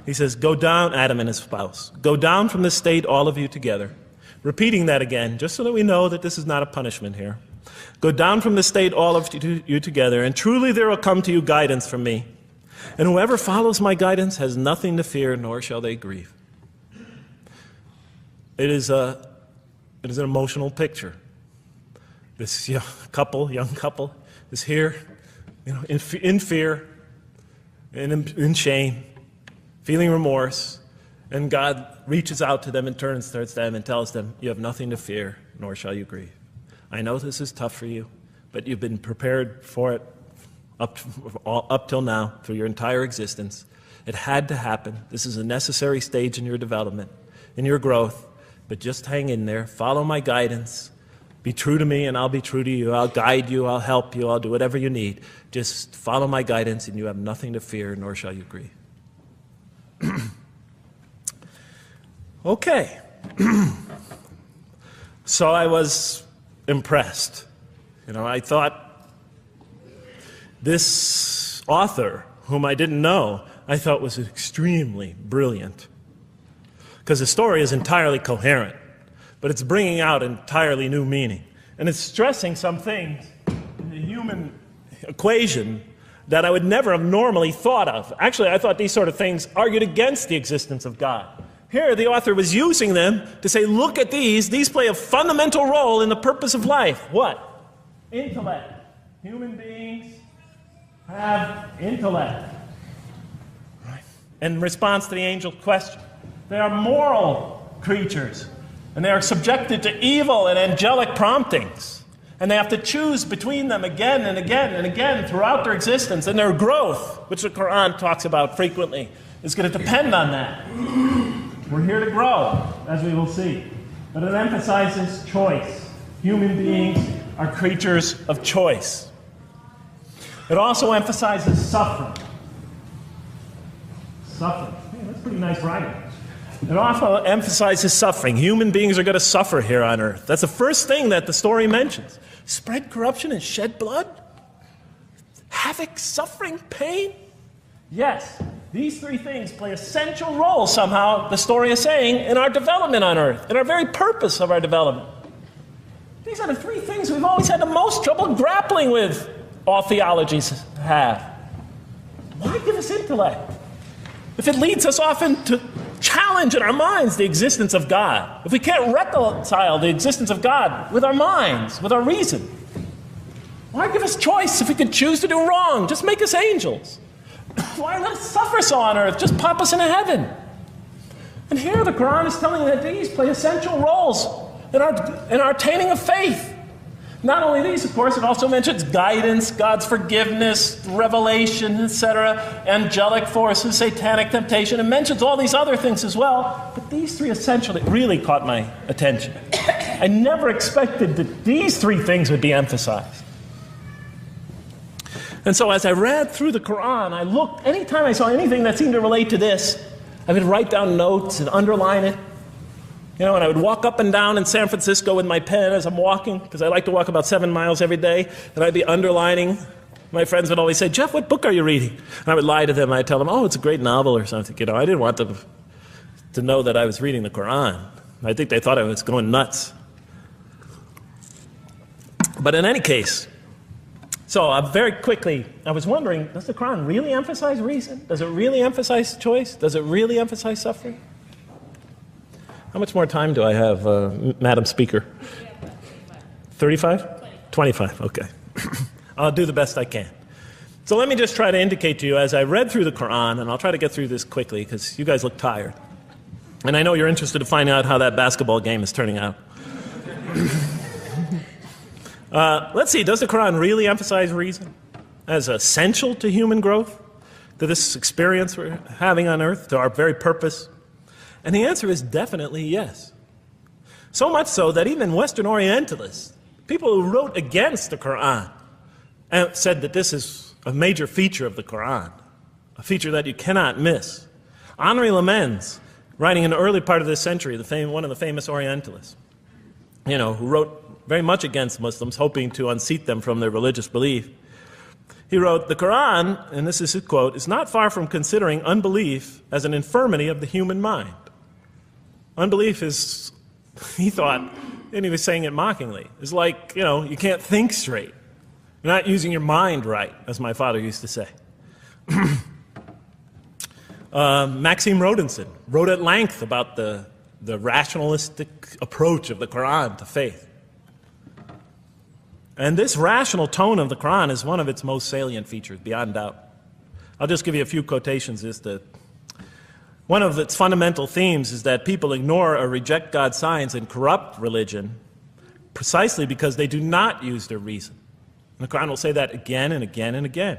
He says, go down, Adam and his spouse. Go down from this state, all of you together. Repeating that again, just so that we know that this is not a punishment here. Go down from this state, all of you together, and truly there will come to you guidance from me. And whoever follows my guidance has nothing to fear, nor shall they grieve. It is an emotional picture. This young couple is here, in fear, and in shame, feeling remorse, and God reaches out to them and turns towards them and tells them, you have nothing to fear, nor shall you grieve. I know this is tough for you, but you've been prepared for it up till now, through your entire existence. It had to happen. This is a necessary stage in your development, in your growth, but just hang in there, follow my guidance, be true to me and I'll be true to you, I'll guide you, I'll help you, I'll do whatever you need. Just follow my guidance and you have nothing to fear, nor shall you grieve. Okay. So I was impressed. I thought this author, whom I didn't know, I thought was extremely brilliant. Because the story is entirely coherent, but it's bringing out entirely new meaning. And it's stressing some things in the human equation that I would never have normally thought of. Actually, I thought these sort of things argued against the existence of God. Here, the author was using them to say, look at these. These play a fundamental role in the purpose of life. What? Intellect. Human beings have intellect. Right. In response to the angel's question, they are moral creatures, and they are subjected to evil and angelic promptings. And they have to choose between them again and again and again throughout their existence. And their growth, which the Quran talks about frequently, is going to depend on that. We're here to grow, as we will see. But it emphasizes choice. Human beings are creatures of choice. It also emphasizes suffering. Suffering. Hey, that's pretty nice writing. It also emphasizes suffering. Human beings are going to suffer here on earth. That's the first thing that the story mentions. Spread corruption and shed blood? Havoc, suffering, pain? Yes, these three things play essential roles somehow, the story is saying, in our development on earth, in our very purpose of our development. These are the three things we've always had the most trouble grappling with, all theologies have. Why give us intellect if it leads us often to challenge in our minds the existence of God? If we can't reconcile the existence of God with our minds, with our reason, why give us choice if we could choose to do wrong? Just make us angels. Why let us suffer so on earth? Just pop us into heaven. And here the Quran is telling you that these play essential roles in our attaining of faith. Not only these, of course, it also mentions guidance, God's forgiveness, revelation, etc., angelic forces, satanic temptation. It mentions all these other things as well, but these three essentially really caught my attention. I never expected that these three things would be emphasized. And so as I read through the Quran, I looked, anytime I saw anything that seemed to relate to this, I would write down notes and underline it. You know, and I would walk up and down in San Francisco with my pen as I'm walking, because I like to walk about 7 miles every day, and I'd be underlining. My friends would always say, "Jeff, what book are you reading?" And I would lie to them. I'd tell them, "Oh, it's a great novel or something." You know, I didn't want them to know that I was reading the Quran. I think they thought I was going nuts. But in any case, so very quickly, I was wondering, does the Quran really emphasize reason? Does it really emphasize choice? Does it really emphasize suffering? How much more time do I have, Madam Speaker? 35? 25, okay. I'll do the best I can. So let me just try to indicate to you, as I read through the Quran, and I'll try to get through this quickly because you guys look tired. And I know you're interested to find out how that basketball game is turning out. Let's see, does the Quran really emphasize reason as essential to human growth, to this experience we're having on earth, to our very purpose? And the answer is definitely yes. So much so that even Western Orientalists, people who wrote against the Quran, and said that this is a major feature of the Quran, a feature that you cannot miss. Henri Lemens, writing in the early part of this century, one of the famous Orientalists, you know, who wrote very much against Muslims, hoping to unseat them from their religious belief. He wrote, "The Quran," and this is his quote, "is not far from considering unbelief as an infirmity of the human mind." Unbelief is, he thought, and he was saying it mockingly, is like, you know, you can't think straight. You're not using your mind right, as my father used to say. Maxime Rodinson wrote at length about the rationalistic approach of the Quran to faith. And this rational tone of the Quran is one of its most salient features, beyond doubt. I'll just give you a few quotations. One of its fundamental themes is that people ignore or reject God's signs and corrupt religion precisely because they do not use their reason. And the Quran will say that again and again and again.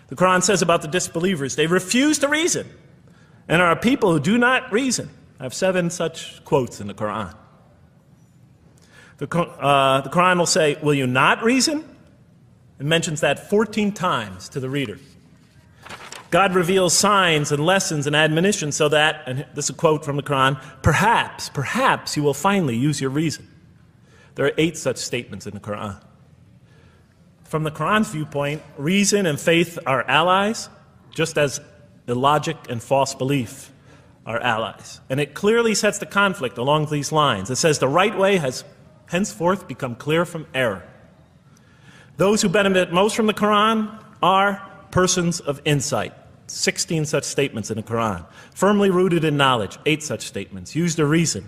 The Quran says about the disbelievers, they refuse to reason and are a people who do not reason. I have 7 such quotes in the Quran. The Quran will say, "Will you not reason?" It mentions that 14 times to the reader. God reveals signs and lessons and admonitions so that, and this is a quote from the Quran, perhaps you will finally use your reason. There are 8 such statements in the Quran. From the Quran's viewpoint, reason and faith are allies, just as illogic and false belief are allies. And it clearly sets the conflict along these lines. It says the right way has henceforth become clear from error. Those who benefit most from the Quran are persons of insight. 16 such statements in the Quran. Firmly rooted in knowledge, 8 such statements. Use their reason,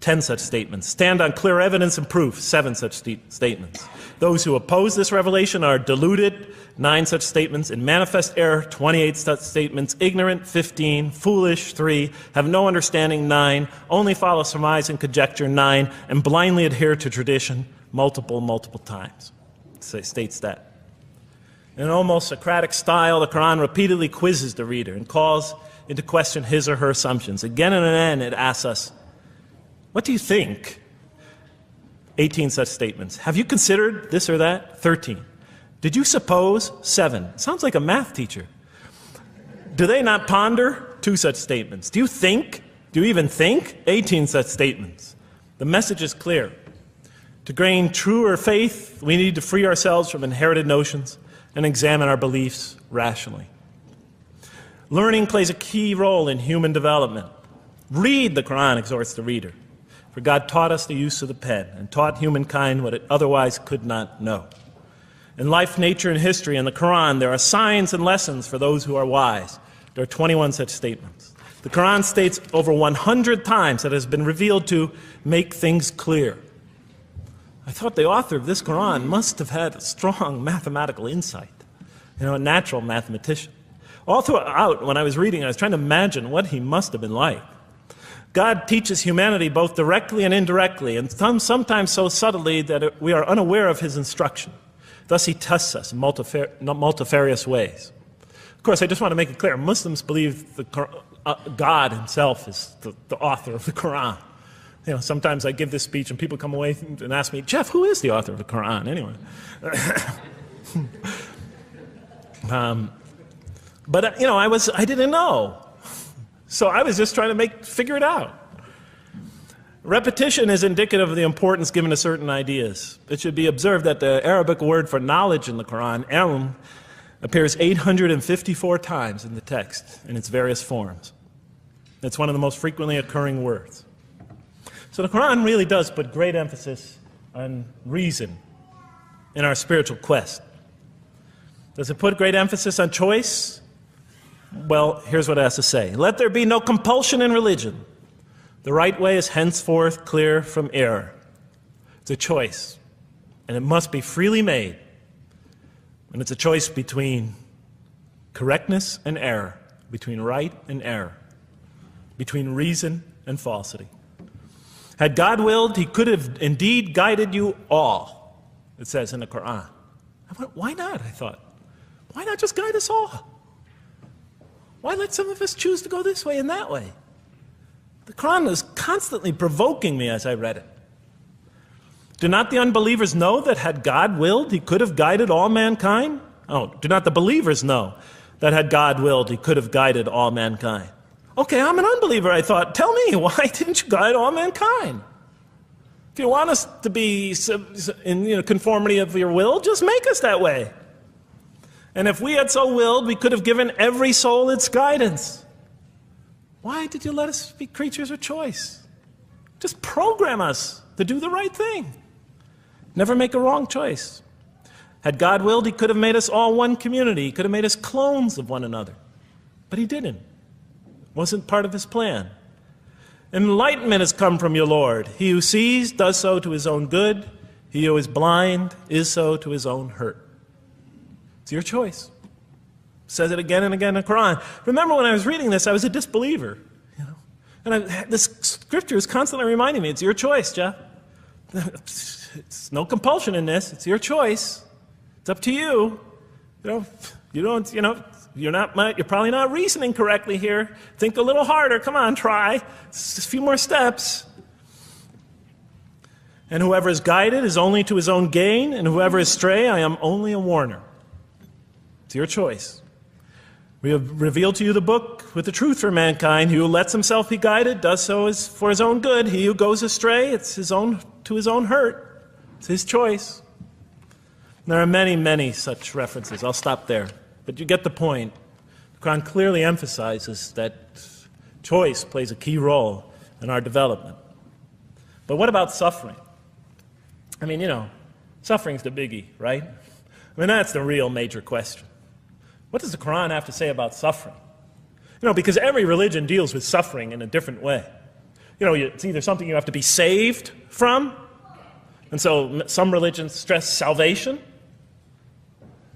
10 such statements. Stand on clear evidence and proof, 7 such statements. Those who oppose this revelation are deluded, 9 such statements. In manifest error, 28 such statements. Ignorant, 15. Foolish, 3. Have no understanding, 9. Only follow surmise and conjecture, 9. And blindly adhere to tradition, multiple times. It states that. In an almost Socratic style, the Quran repeatedly quizzes the reader and calls into question his or her assumptions. Again and again, it asks us, what do you think? 18 such statements. Have you considered this or that? 13. Did you suppose? 7. Sounds like a math teacher. Do they not ponder? 2 such statements. Do you think? Do you even think? 18 such statements. The message is clear. To gain truer faith, we need to free ourselves from inherited notions and examine our beliefs rationally. Learning plays a key role in human development. Read the Quran, exhorts the reader. For God taught us the use of the pen and taught humankind what it otherwise could not know. In life, nature, and history, in the Quran, there are signs and lessons for those who are wise. There are 21 such statements. The Quran states over 100 times that it has been revealed to make things clear. I thought the author of this Quran must have had a strong mathematical insight, a natural mathematician. All throughout, when I was reading, I was trying to imagine what he must have been like. God teaches humanity both directly and indirectly, and sometimes so subtly that we are unaware of his instruction. Thus he tests us in multifarious ways. Of course, I just want to make it clear, Muslims believe God himself is the author of the Quran. Sometimes I give this speech and people come away and ask me, Jeff, who is the author of the Quran anyway? But I didn't know. So I was just trying to figure it out. Repetition is indicative of the importance given to certain ideas. It should be observed that the Arabic word for knowledge in the Quran, ilm, appears 854 times in the text in its various forms. It's one of the most frequently occurring words. So the Quran really does put great emphasis on reason in our spiritual quest. Does it put great emphasis on choice? Well, here's what it has to say. Let there be no compulsion in religion. The right way is henceforth clear from error. It's a choice, and it must be freely made. And it's a choice between correctness and error, between right and error, between reason and falsity. Had God willed, he could have indeed guided you all, it says in the Quran. I went, why not, I thought. Why not just guide us all? Why let some of us choose to go this way and that way? The Quran was constantly provoking me as I read it. Do not the unbelievers know that had God willed, he could have guided all mankind? Oh, do not the believers know that had God willed, he could have guided all mankind? Okay, I'm an unbeliever, I thought. Tell me, why didn't you guide all mankind? If you want us to be in conformity of your will, just make us that way. And if we had so willed, we could have given every soul its guidance. Why did you let us be creatures of choice? Just program us to do the right thing. Never make a wrong choice. Had God willed, he could have made us all one community. He could have made us clones of one another. But he didn't. It wasn't part of his plan. Enlightenment has come from your Lord. He who sees does so to his own good. He who is blind is so to his own hurt. It's your choice. It says it again and again in the Quran. Remember when I was reading this, I was a disbeliever. And this scripture is constantly reminding me, it's your choice, Jeff. It's no compulsion in this. It's your choice. It's up to you. You're probably not reasoning correctly here. Think a little harder. Come on, try. It's just a few more steps. And whoever is guided is only to his own gain, and whoever is stray, I am only a warner. It's your choice. We have revealed to you the book with the truth for mankind. He who lets himself be guided does so for his own good. He who goes astray, it's to his own hurt. It's his choice. And there are many, many such references. I'll stop there. But you get the point. The Quran clearly emphasizes that choice plays a key role in our development. But what about suffering? I mean, suffering's the biggie, right? I mean, that's the real major question. What does the Quran have to say about suffering? Because every religion deals with suffering in a different way. It's either something you have to be saved from, and so some religions stress salvation,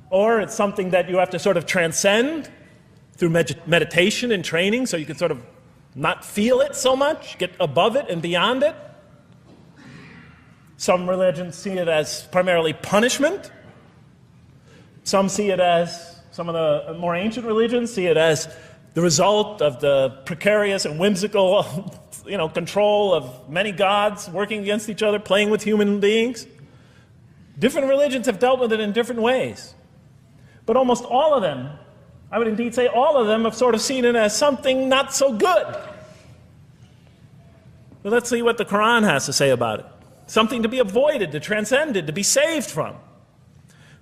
or it's something that you have to sort of transcend through meditation and training so you can sort of not feel it so much, get above it and beyond it. Some religions see it as primarily punishment. Some see it as, some of the more ancient religions see it as the result of the precarious and whimsical, control of many gods working against each other, playing with human beings. Different religions have dealt with it in different ways. But almost all of them, I would indeed say all of them, have sort of seen it as something not so good. But let's see what the Quran has to say about it. Something to be avoided, to transcended, to be saved from.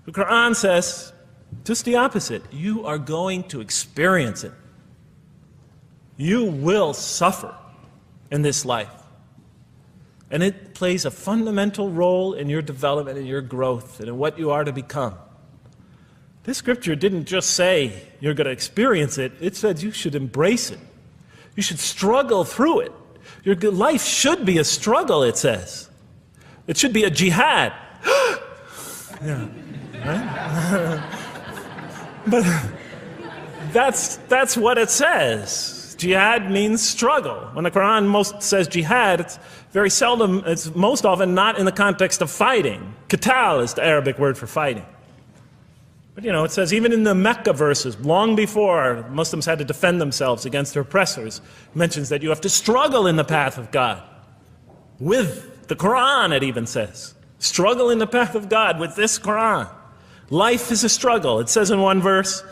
The Quran says just the opposite. You are going to experience it. You will suffer in this life. And it plays a fundamental role in your development and your growth and in what you are to become. This scripture didn't just say you're going to experience it. It said you should embrace it. You should struggle through it. Your life should be a struggle, it says. It should be a jihad. Yeah, right? But that's what it says. Jihad means struggle. When the Quran most says jihad, it's very seldom, it's most often not in the context of fighting. Qital is the Arabic word for fighting. But you know, it says even in the Mecca verses, long before Muslims had to defend themselves against their oppressors, it mentions that you have to struggle in the path of God. With the Quran, it even says. Struggle in the path of God with this Quran. Life is a struggle. It says in one verse,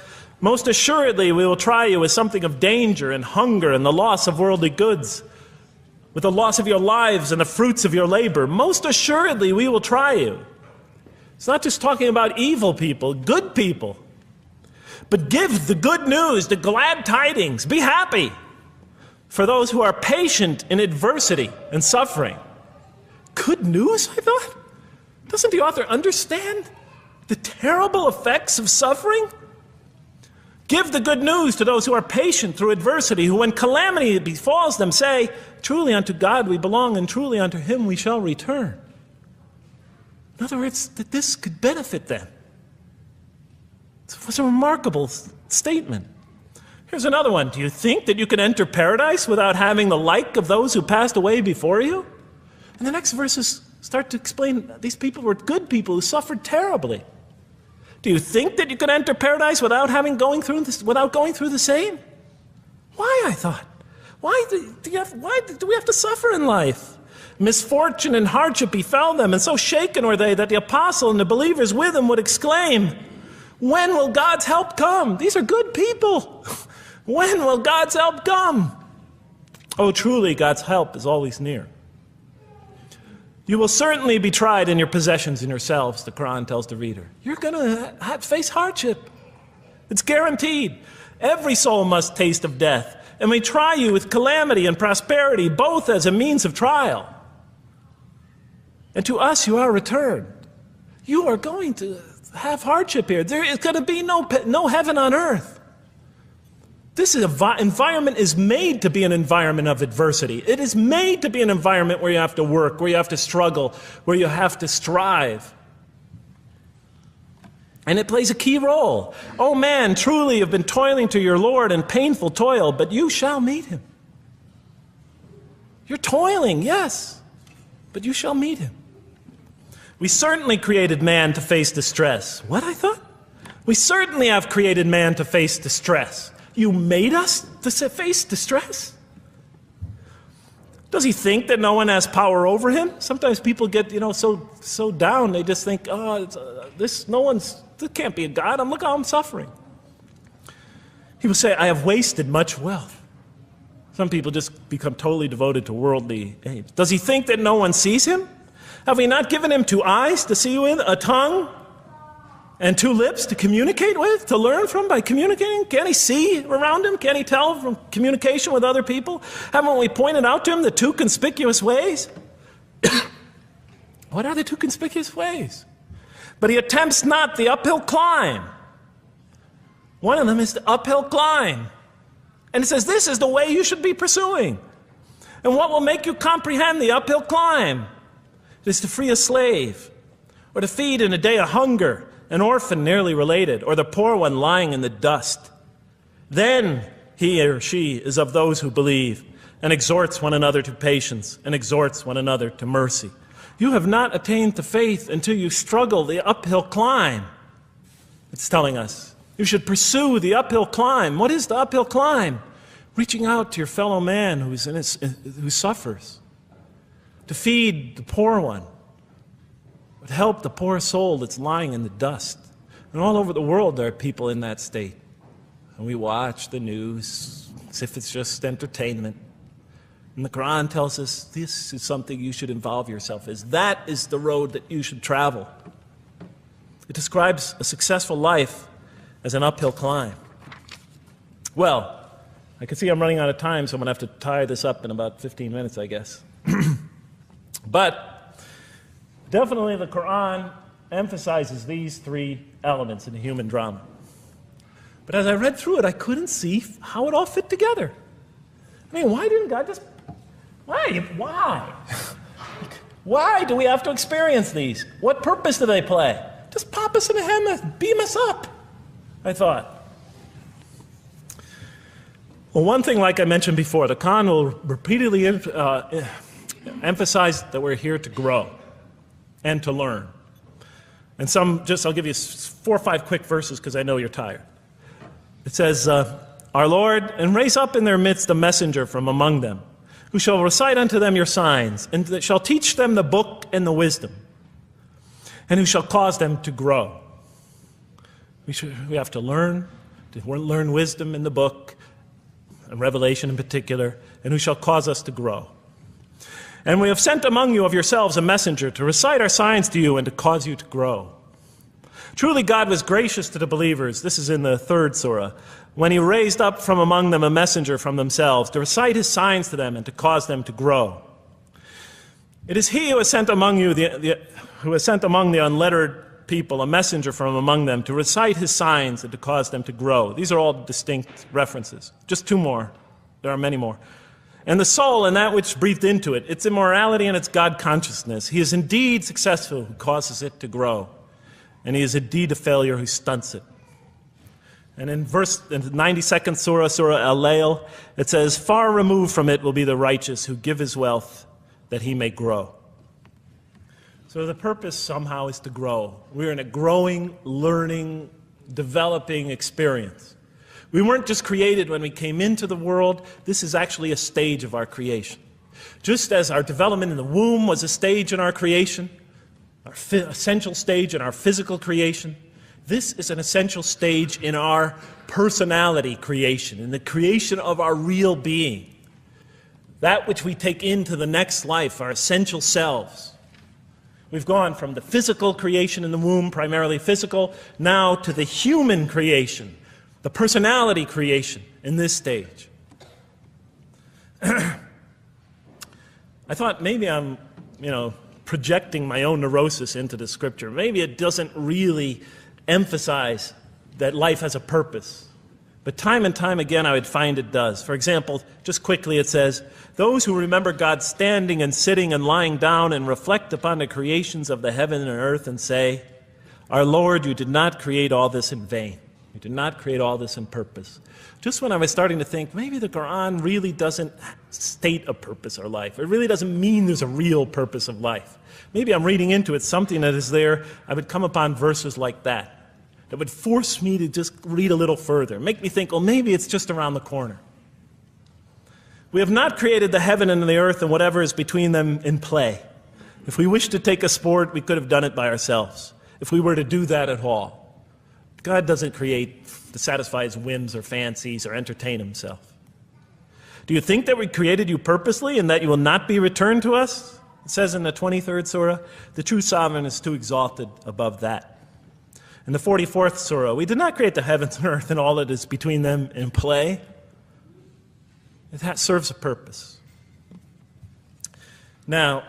most assuredly we will try you with something of danger and hunger and the loss of worldly goods, with the loss of your lives and the fruits of your labor. Most assuredly we will try you. It's not just talking about evil people, good people. But give the good news, the glad tidings. Be happy for those who are patient in adversity and suffering. Good news, I thought? Doesn't the author understand the terrible effects of suffering? Give the good news to those who are patient through adversity, who when calamity befalls them say, truly unto God we belong and truly unto him we shall return. In other words, that this could benefit them. It was a remarkable statement. Here's another one. Do you think that you can enter paradise without having the like of those who passed away before you? And the next verses start to explain these people were good people who suffered terribly. Do you think that you can enter paradise without going through the same? Why, I thought? Why do we have to suffer in life? Misfortune and hardship befell them, and so shaken were they that the apostle and the believers with him would exclaim, when will God's help come? These are good people. When will God's help come? Oh, truly, God's help is always near. You will certainly be tried in your possessions and yourselves, the Quran tells the reader. You're going to face hardship. It's guaranteed. Every soul must taste of death, and we try you with calamity and prosperity, both as a means of trial. And to us you are returned. You are going to have hardship here. There is going to be no heaven on earth. This environment is made to be an environment of adversity. It is made to be an environment where you have to work, where you have to struggle, where you have to strive. And it plays a key role. Oh man, truly you've been toiling to your Lord in painful toil, but you shall meet him. You're toiling, yes, but you shall meet him. We certainly created man to face distress. What, I thought? We certainly have created man to face distress. You made us to face distress? Does he think that no one has power over him? Sometimes people get, so down, they just think, this can't be a God. Look how I'm suffering. He will say, I have wasted much wealth. Some people just become totally devoted to worldly aims. Does he think that no one sees him? Have we not given him 2 eyes to see with, a tongue, and 2 lips to communicate with, to learn from by communicating? Can't he see around him? Can't he tell from communication with other people? Haven't we pointed out to him the 2 conspicuous ways? What are the 2 conspicuous ways? But he attempts not the uphill climb. One of them is the uphill climb. And it says this is the way you should be pursuing. And what will make you comprehend the uphill climb? It is to free a slave, or to feed in a day of hunger, an orphan nearly related, or the poor one lying in the dust. Then he or she is of those who believe, and exhorts one another to patience, and exhorts one another to mercy. You have not attained to faith until you struggle the uphill climb. It's telling us. You should pursue the uphill climb. What is the uphill climb? Reaching out to your fellow man who suffers. To feed the poor one. To help the poor soul that's lying in the dust. And all over the world there are people in that state. And we watch the news as if it's just entertainment. And the Quran tells us this is something you should involve yourself in. That is the road that you should travel. It describes a successful life as an uphill climb. Well, I can see I'm running out of time, so I'm going to have to tie this up in about 15 minutes, I guess. But definitely the Quran emphasizes these three elements in the human drama. But as I read through it, I couldn't see how it all fit together. I mean, why didn't God just... Why? Why do we have to experience these? What purpose do they play? Just pop us in the head and beam us up, I thought. Well, one thing, like I mentioned before, the Quran will repeatedly emphasize that we're here to grow and to learn. And I'll give you 4 or 5 quick verses because I know you're tired. It says, Our Lord, and raise up in their midst a messenger from among them, who shall recite unto them your signs, and that shall teach them the book and the wisdom, and who shall cause them to grow. We have to learn wisdom in the book, and Revelation in particular, and who shall cause us to grow. And we have sent among you of yourselves a messenger to recite our signs to you and to cause you to grow. Truly God was gracious to the believers, this is in the 3rd surah, when he raised up from among them a messenger from themselves to recite his signs to them and to cause them to grow. It is he who has sent among you who has sent among the unlettered people a messenger from among them to recite his signs and to cause them to grow. These are all distinct references. Just 2 more. There are many more. And the soul and that which breathed into it, its immorality and its God consciousness. He is indeed successful who causes it to grow. And he is indeed a failure who stunts it. And in the 92nd surah, Surah Al-Layl, it says, Far removed from it will be the righteous who give his wealth that he may grow. So the purpose somehow is to grow. We're in a growing, learning, developing experience. We weren't just created when we came into the world. This is actually a stage of our creation. Just as our development in the womb was a stage in our creation, our essential stage in our physical creation, this is an essential stage in our personality creation, in the creation of our real being. That which we take into the next life, our essential selves. We've gone from the physical creation in the womb, primarily physical, now to the human creation, the personality creation in this stage. I thought maybe I'm, projecting my own neurosis into the scripture. Maybe it doesn't really emphasize that life has a purpose. But time and time again, I would find it does. For example, just quickly it says, those who remember God standing and sitting and lying down and reflect upon the creations of the heaven and earth and say, Our Lord, you did not create all this in vain. You did not create all this in purpose. Just when I was starting to think, maybe the Quran really doesn't state a purpose of life. It really doesn't mean there's a real purpose of life. Maybe I'm reading into it something that is there. I would come upon verses like that would force me to just read a little further, make me think, well, maybe it's just around the corner. We have not created the heaven and the earth and whatever is between them in play. If we wished to take a sport, we could have done it by ourselves, if we were to do that at all. God doesn't create to satisfy his whims or fancies or entertain himself. Do you think that we created you purposely and that you will not be returned to us? It says in the 23rd surah, the true sovereign is too exalted above that. In the 44th surah, we did not create the heavens and earth and all that is between them in play. That serves a purpose. Now,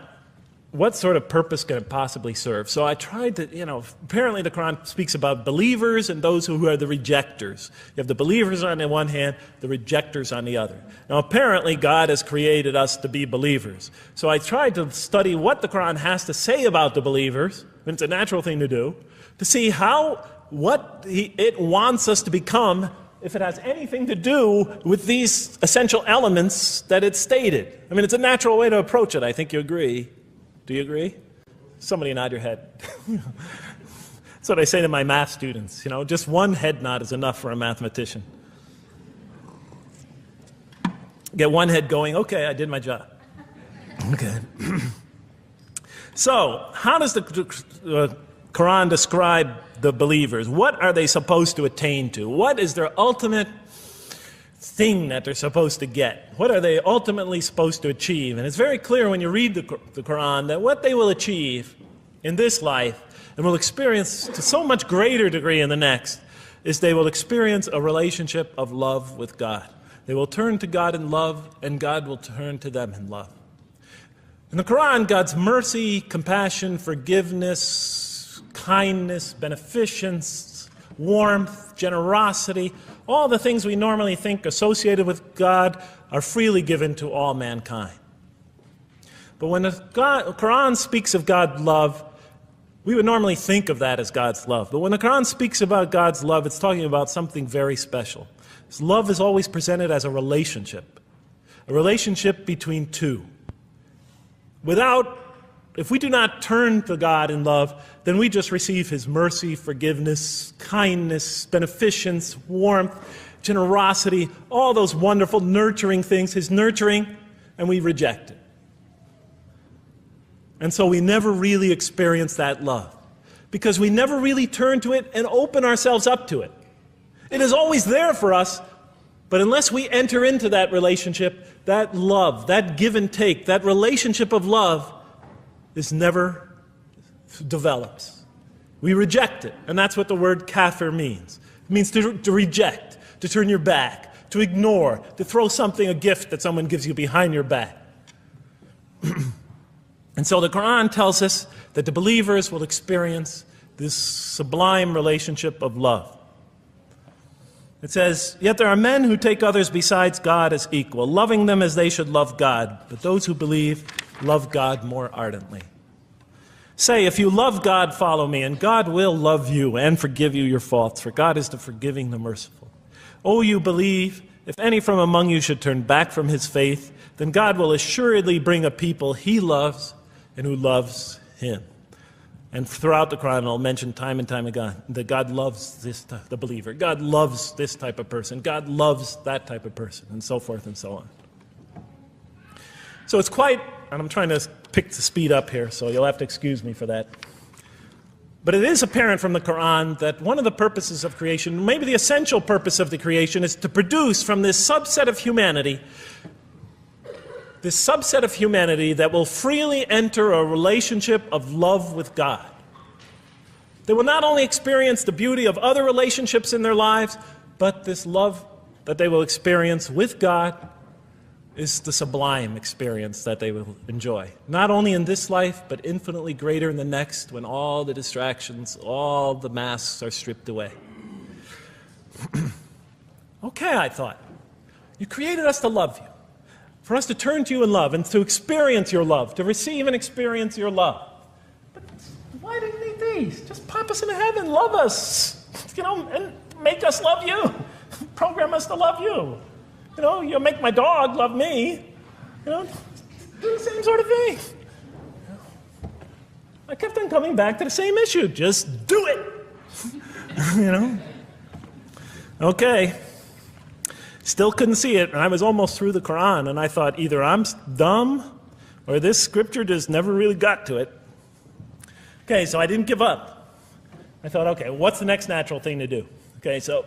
what sort of purpose can it possibly serve? So I tried to, apparently the Quran speaks about believers and those who are the rejectors. You have the believers on the one hand, the rejectors on the other. Now apparently God has created us to be believers. So I tried to study what the Quran has to say about the believers, and it's a natural thing to do, to see what it wants us to become, if it has anything to do with these essential elements that it stated. I mean, it's a natural way to approach it. I think you agree. Do you agree? Somebody nod your head. That's what I say to my math students. Just one head nod is enough for a mathematician. Get one head going, okay, I did my job. Okay. So, how does the Quran describe the believers? What are they supposed to attain to? What is their ultimate thing that they're supposed to get? What are they ultimately supposed to achieve? And it's very clear when you read the Quran that what they will achieve in this life and will experience to so much greater degree in the next is they will experience a relationship of love with God. They will turn to God in love and God will turn to them in love. In the Quran, God's mercy, compassion, forgiveness, kindness, beneficence, warmth, generosity, all the things we normally think associated with God are freely given to all mankind. But when the Quran speaks of God's love, we would normally think of that as God's love. But when the Quran speaks about God's love, it's talking about something very special. This love is always presented as a relationship between two. If we do not turn to God in love, then we just receive His mercy, forgiveness, kindness, beneficence, warmth, generosity, all those wonderful nurturing things, His nurturing, and we reject it. And so we never really experience that love, because we never really turn to it and open ourselves up to it. It is always there for us, but unless we enter into that relationship, that love, that give and take, that relationship of love is never develops. We reject it, and that's what the word kafir means. It means to reject, to turn your back, to ignore, to throw something, a gift that someone gives you behind your back. And so the Quran tells us that the believers will experience this sublime relationship of love. It says, "Yet there are men who take others besides God as equal, loving them as they should love God, but those who believe love God more ardently. Say, if you love God, follow me, and God will love you and forgive you your faults, for God is the forgiving, the merciful. O you believe, if any from among you should turn back from his faith, then God will assuredly bring a people he loves and who loves him." And throughout the Quran, I'll mention time and time again that God loves the believer. God loves this type of person. God loves that type of person, and so forth and so on. So it's quite, and I'm trying to pick the speed up here, so you'll have to excuse me for that. But it is apparent from the Quran that one of the purposes of creation, maybe the essential purpose of the creation, is to produce from this subset of humanity that will freely enter a relationship of love with God. They will not only experience the beauty of other relationships in their lives, but this love that they will experience with God is the sublime experience that they will enjoy. Not only in this life, but infinitely greater in the next, when all the distractions, all the masks are stripped away. Okay, I thought, you created us to love you, for us to turn to you in love and to experience your love, to receive and experience your love. But why do you need these? Just pop us into heaven, love us, and make us love you. Program us to love you. You'll make my dog love me. Do the same sort of thing. I kept on coming back to the same issue. Just do it. Okay. Still couldn't see it, and I was almost through the Quran, and I thought either I'm dumb or this scripture just never really got to it. Okay, so I didn't give up. I thought, okay, what's the next natural thing to do? Okay, so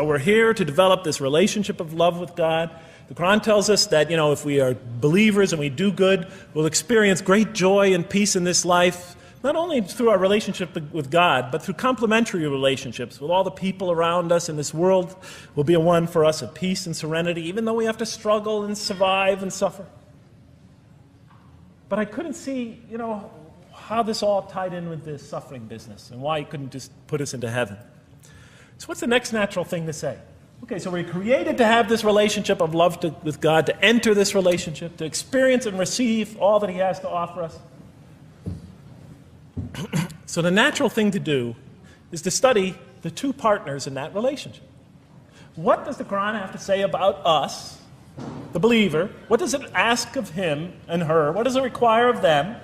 we're here to develop this relationship of love with God. The Quran tells us that, if we are believers and we do good, we'll experience great joy and peace in this life, not only through our relationship with God, but through complementary relationships with all the people around us in this world will be a one for us of peace and serenity, even though we have to struggle and survive and suffer. But I couldn't see, how this all tied in with this suffering business and why he couldn't just put us into heaven. So what's the next natural thing to say? Okay, so we're created to have this relationship of love with God, to enter this relationship, to experience and receive all that he has to offer us. So the natural thing to do is to study the two partners in that relationship. What does the Quran have to say about us, the believer? What does it ask of him and her? What does it require of them?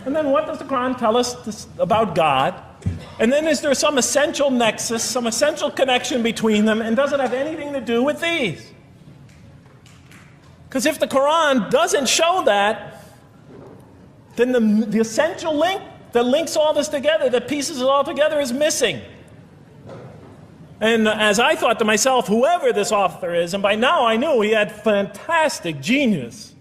And then what does the Quran tell us about God? And then is there some essential nexus, some essential connection between them, and does it have anything to do with these? Because if the Quran doesn't show that, then the essential link that links all this together, that pieces it all together, is missing. And as I thought to myself, whoever this author is, and by now I knew he had fantastic genius,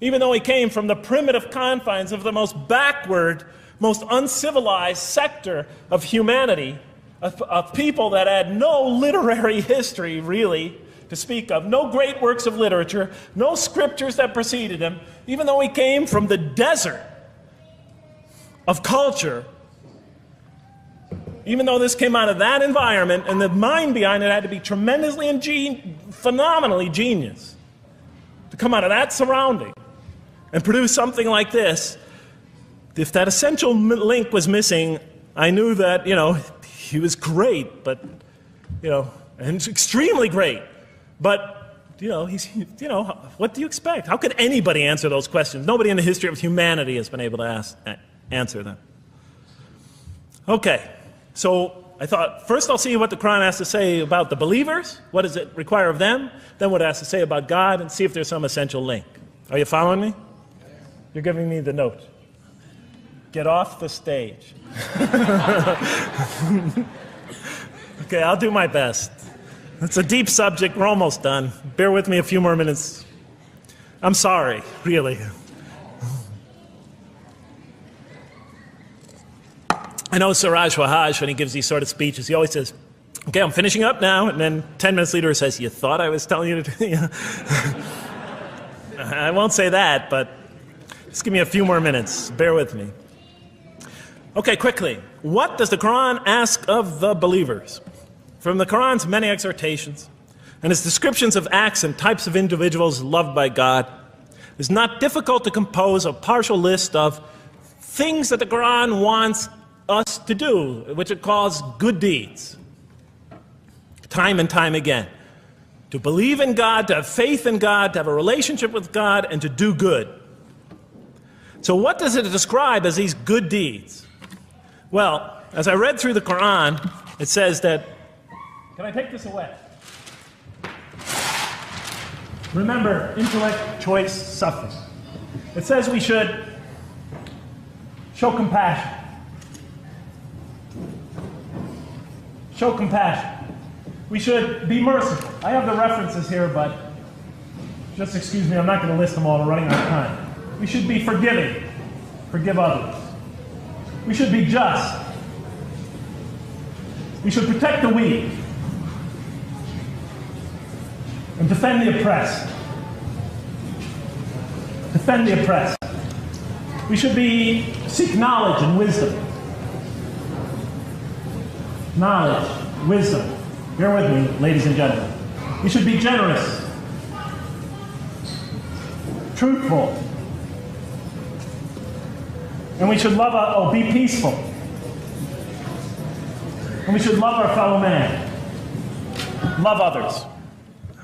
even though he came from the primitive confines of the most backward, most uncivilized sector of humanity, of people that had no literary history, really, to speak of, no great works of literature, no scriptures that preceded him, even though he came from the desert of culture, even though this came out of that environment, and the mind behind it had to be tremendously phenomenally genius to come out of that surrounding and produce something like this. If that essential link was missing, I knew that, he was great, but, and extremely great. But, what do you expect? How could anybody answer those questions? Nobody in the history of humanity has been able to answer them. Okay, so I thought, first I'll see what the Quran has to say about the believers. What does it require of them? Then what it has to say about God, and see if there's some essential link. Are you following me? You're giving me the note. Get off the stage. Okay, I'll do my best. It's a deep subject. We're almost done. Bear with me a few more minutes. I'm sorry, really. I know Siraj Wahaj, when he gives these sort of speeches, he always says, okay, I'm finishing up now, and then 10 minutes later he says, you thought I was telling you to do I won't say that, but just give me a few more minutes. Bear with me. Okay, quickly. What does the Quran ask of the believers? From the Quran's many exhortations and its descriptions of acts and types of individuals loved by God, it's not difficult to compose a partial list of things that the Quran wants us to do, which it calls good deeds, time and time again. To believe in God, to have faith in God, to have a relationship with God, and to do good. So what does it describe as these good deeds? Well, as I read through the Quran, it says that, can I take this away? Remember, intellect, choice, suffering. It says we should show compassion. Show compassion. We should be merciful. I have the references here, but just excuse me, I'm not going to list them all, we're running out of time. We should be forgiving. Forgive others. We should be just. We should protect the weak and defend the oppressed. Defend the oppressed. We should seek knowledge and wisdom. Knowledge, wisdom. Bear with me, ladies and gentlemen. We should be generous, truthful, and we should be peaceful. And we should love our fellow man. Love others.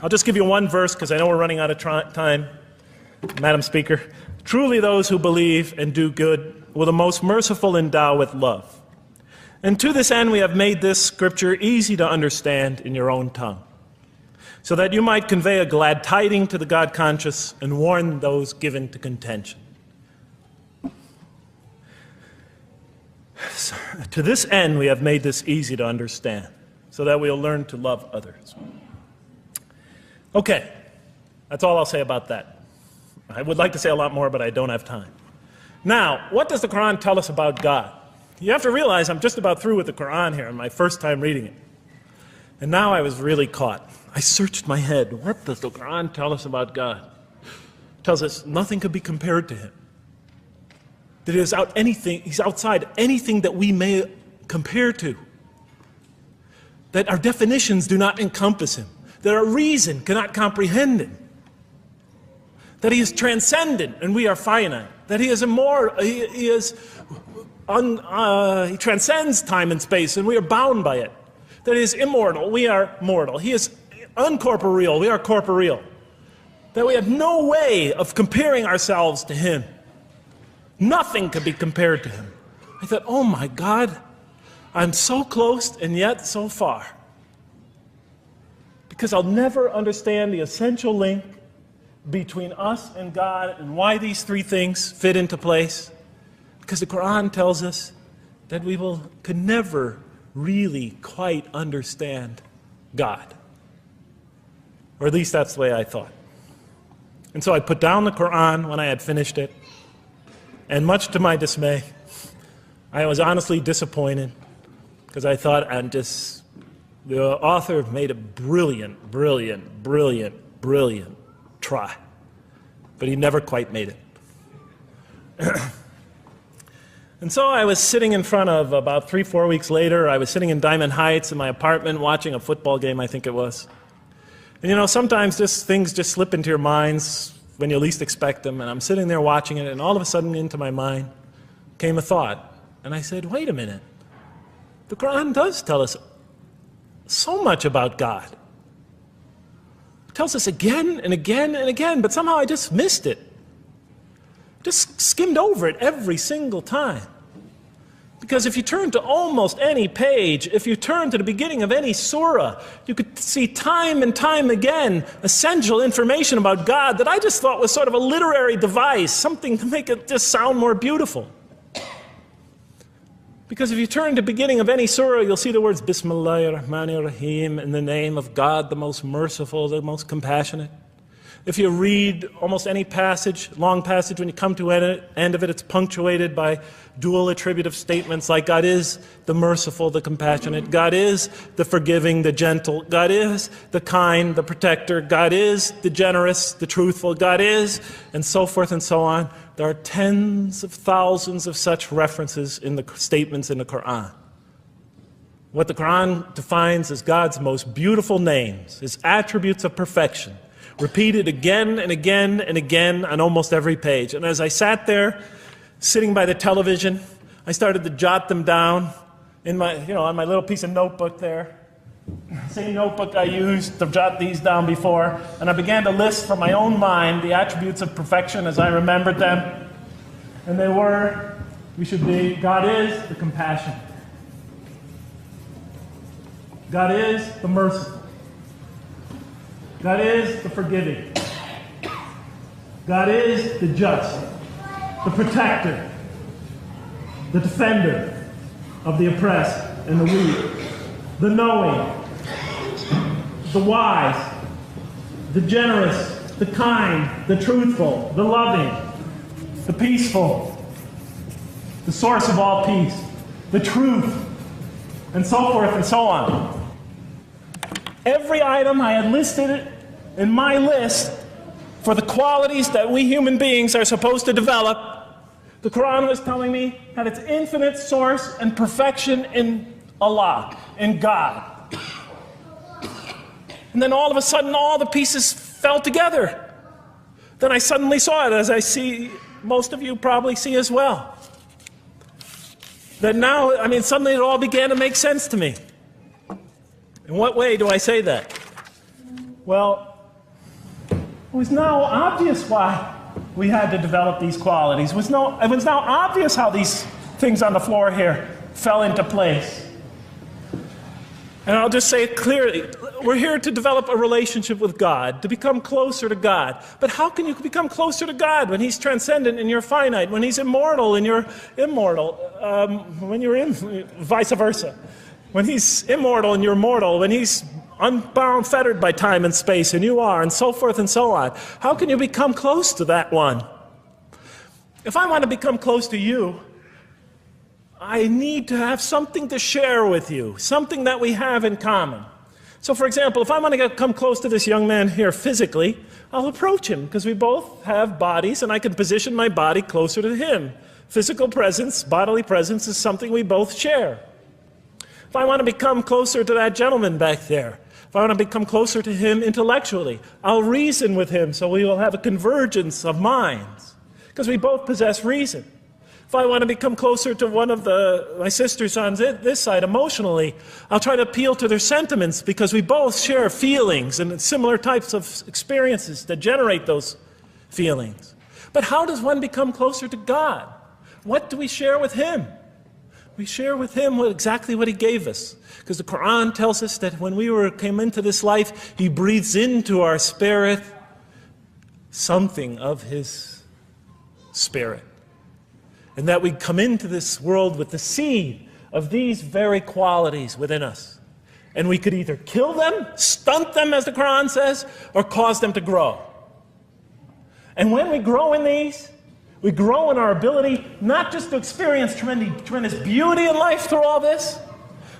I'll just give you one verse because I know we're running out of time, Madam Speaker. Truly those who believe and do good will the most merciful endow with love. And to this end we have made this scripture easy to understand in your own tongue, so that you might convey a glad tiding to the God-conscious and warn those given to contention. So, to this end, we have made this easy to understand, so that we'll learn to love others. Okay, that's all I'll say about that. I would like to say a lot more, but I don't have time. Now, what does the Quran tell us about God? You have to realize I'm just about through with the Quran here, my first time reading it. And now I was really caught. I searched my head. What does the Quran tell us about God? It tells us nothing could be compared to him. That he's outside anything that we may compare to. That our definitions do not encompass him. That our reason cannot comprehend him. That he is transcendent and we are finite. That he is immortal, he transcends time and space and we are bound by it. That he is immortal, we are mortal. He is uncorporeal, we are corporeal. That we have no way of comparing ourselves to him. Nothing could be compared to him. I thought, oh my God, I'm so close and yet so far. Because I'll never understand the essential link between us and God and why these three things fit into place. Because the Quran tells us that we could never really quite understand God. Or at least that's the way I thought. And so I put down the Quran when I had finished it. And much to my dismay, I was honestly disappointed because I thought The author made a brilliant, brilliant, brilliant, brilliant try, but he never quite made it. And so I was sitting in front of, about 3-4 weeks later, I was sitting in Diamond Heights in my apartment watching a football game, I think it was. And you know, sometimes things just slip into your minds when you least expect them, and I'm sitting there watching it, and all of a sudden into my mind came a thought. And I said, wait a minute. The Quran does tell us so much about God. It tells us again and again and again, but somehow I just missed it. Just skimmed over it every single time. Because if you turn to almost any page, if you turn to the beginning of any surah, you could see time and time again essential information about God that I just thought was sort of a literary device, something to make it just sound more beautiful. Because if you turn to the beginning of any surah, you'll see the words Bismillahir Rahmanir Rahim, in the name of God, the most merciful, the most compassionate. If you read almost any passage, long passage, when you come to the end of it, it's punctuated by dual attributive statements like God is the merciful, the compassionate, God is the forgiving, the gentle, God is the kind, the protector, God is the generous, the truthful, God is, and so forth and so on. There are tens of thousands of such references in the statements in the Quran. What the Quran defines as God's most beautiful names, His attributes of perfection, repeated again and again and again on almost every page. And as I sat there, sitting by the television, I started to jot them down in my, on my little piece of notebook there. Same notebook I used to jot these down before. And I began to list from my own mind the attributes of perfection as I remembered them. And they were, God is the compassionate. God is the merciful. God is the forgiving. God is the just, the protector, the defender of the oppressed and the weak, the knowing, the wise, the generous, the kind, the truthful, the loving, the peaceful, the source of all peace, the truth, and so forth and so on. Every item I had listed in my list for the qualities that we human beings are supposed to develop, the Quran was telling me had its infinite source and perfection in Allah, in God. And then all of a sudden, all the pieces fell together. Then I suddenly saw it, as I see most of you probably see as well. That now, suddenly it all began to make sense to me. In what way do I say that? Well, it was now obvious why we had to develop these qualities. It was now obvious how these things on the floor here fell into place. And I'll just say it clearly. We're here to develop a relationship with God, to become closer to God. But how can you become closer to God when He's transcendent and you're finite, when He's immortal and you're immortal, vice versa? When He's immortal and you're mortal, when He's unbound, fettered by time and space, and you are, and so forth and so on. How can you become close to that one? If I want to become close to you, I need to have something to share with you, something that we have in common. So for example, if I want to come close to this young man here physically, I'll approach him, because we both have bodies, and I can position my body closer to him. Physical presence, bodily presence is something we both share. If I want to become closer to that gentleman back there, if I want to become closer to him intellectually, I'll reason with him so we will have a convergence of minds, because we both possess reason. If I want to become closer to one of my sisters on this side emotionally, I'll try to appeal to their sentiments, because we both share feelings and similar types of experiences that generate those feelings. But how does one become closer to God? What do we share with Him? We share with Him exactly what He gave us. Because the Quran tells us that when we came into this life, He breathes into our spirit something of His Spirit. And that we come into this world with the seed of these very qualities within us. And we could either kill them, stunt them, as the Quran says, or cause them to grow. And when we grow in these, we grow in our ability not just to experience tremendous beauty in life through all this,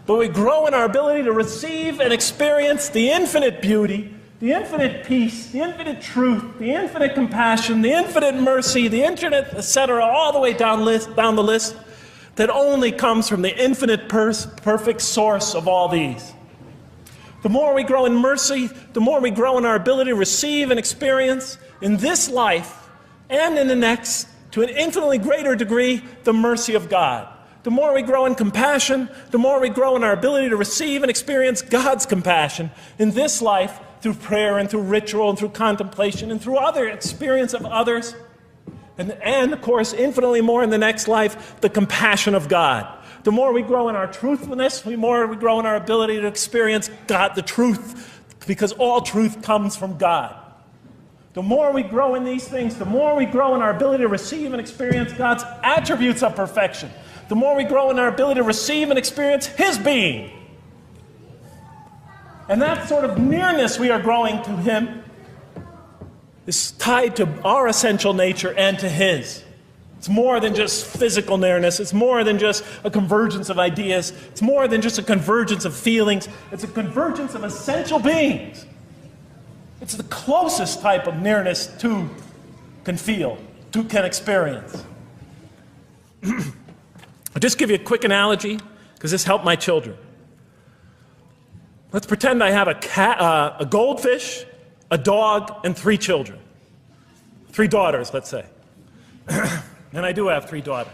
but we grow in our ability to receive and experience the infinite beauty, the infinite peace, the infinite truth, the infinite compassion, the infinite mercy, the infinite, etc., all the way down the list, that only comes from the infinite perfect source of all these. The more we grow in mercy, the more we grow in our ability to receive and experience in this life and in the next, to an infinitely greater degree, the mercy of God. The more we grow in compassion, the more we grow in our ability to receive and experience God's compassion in this life through prayer and through ritual and through contemplation and through other experience of others. And of course, infinitely more in the next life, the compassion of God. The more we grow in our truthfulness, the more we grow in our ability to experience God, the truth, because all truth comes from God. The more we grow in these things, the more we grow in our ability to receive and experience God's attributes of perfection. The more we grow in our ability to receive and experience His being. And that sort of nearness we are growing to Him is tied to our essential nature and to His. It's more than just physical nearness. It's more than just a convergence of ideas. It's more than just a convergence of feelings. It's a convergence of essential beings. It's the closest type of nearness two can feel, two can experience. I'll just give you a quick analogy, because this helped my children. Let's pretend I have a goldfish, a dog, and 3 children. 3 daughters, let's say. And I do have 3 daughters.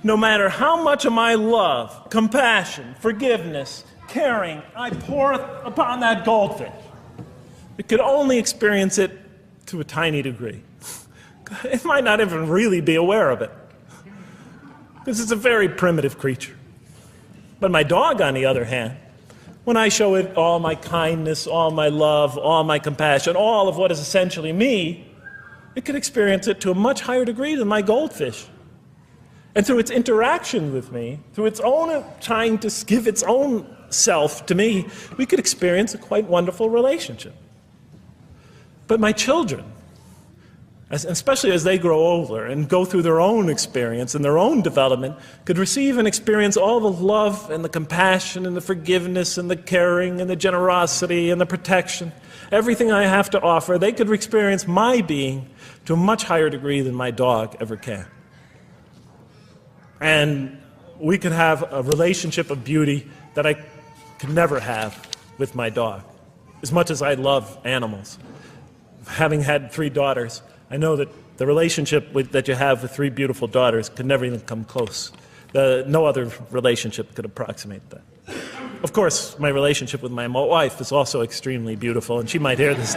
No matter how much of my love, compassion, forgiveness, caring I pour upon that goldfish, it could only experience it to a tiny degree. It might not even really be aware of it, because it's a very primitive creature. But my dog, on the other hand, when I show it all my kindness, all my love, all my compassion, all of what is essentially me, it can experience it to a much higher degree than my goldfish. And through its interaction with me, through its own trying to give its own self to me, we could experience a quite wonderful relationship. But my children, especially as they grow older and go through their own experience and their own development, could receive and experience all the love and the compassion and the forgiveness and the caring and the generosity and the protection, everything I have to offer. They could experience my being to a much higher degree than my dog ever can. And we could have a relationship of beauty that I could never have with my dog. As much as I love animals, having had 3 daughters, I know that the relationship that you have with 3 beautiful daughters could never even come close. No other relationship could approximate that. Of course, my relationship with my wife is also extremely beautiful, and she might hear this.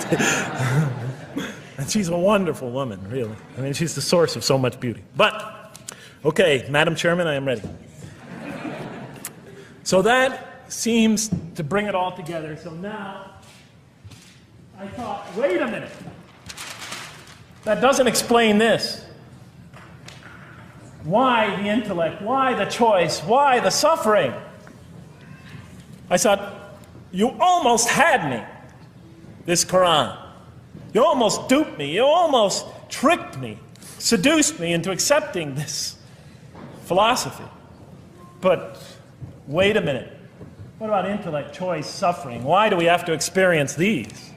And she's a wonderful woman, really. I mean, she's the source of so much beauty. But, okay, Madam Chairman, I am ready. So that seems to bring it all together. So now, I thought, wait a minute. That doesn't explain this. Why the intellect? Why the choice? Why the suffering? I thought, you almost had me, this Quran. You almost duped me. You almost tricked me, seduced me into accepting this philosophy. But wait a minute. What about intellect, choice, suffering? Why do we have to experience these?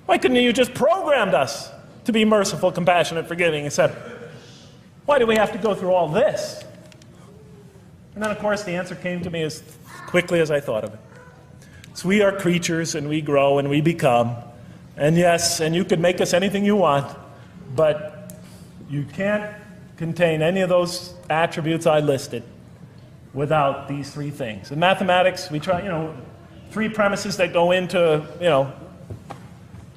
Why couldn't you just programmed us to be merciful, compassionate, forgiving, etc.? Why do we have to go through all this? And then, of course, the answer came to me as quickly as I thought of it. So we are creatures, and we grow, and we become. And yes, and you can make us anything you want, but you can't contain any of those attributes I listed without these 3 things. In mathematics, we try, 3 premises that go into,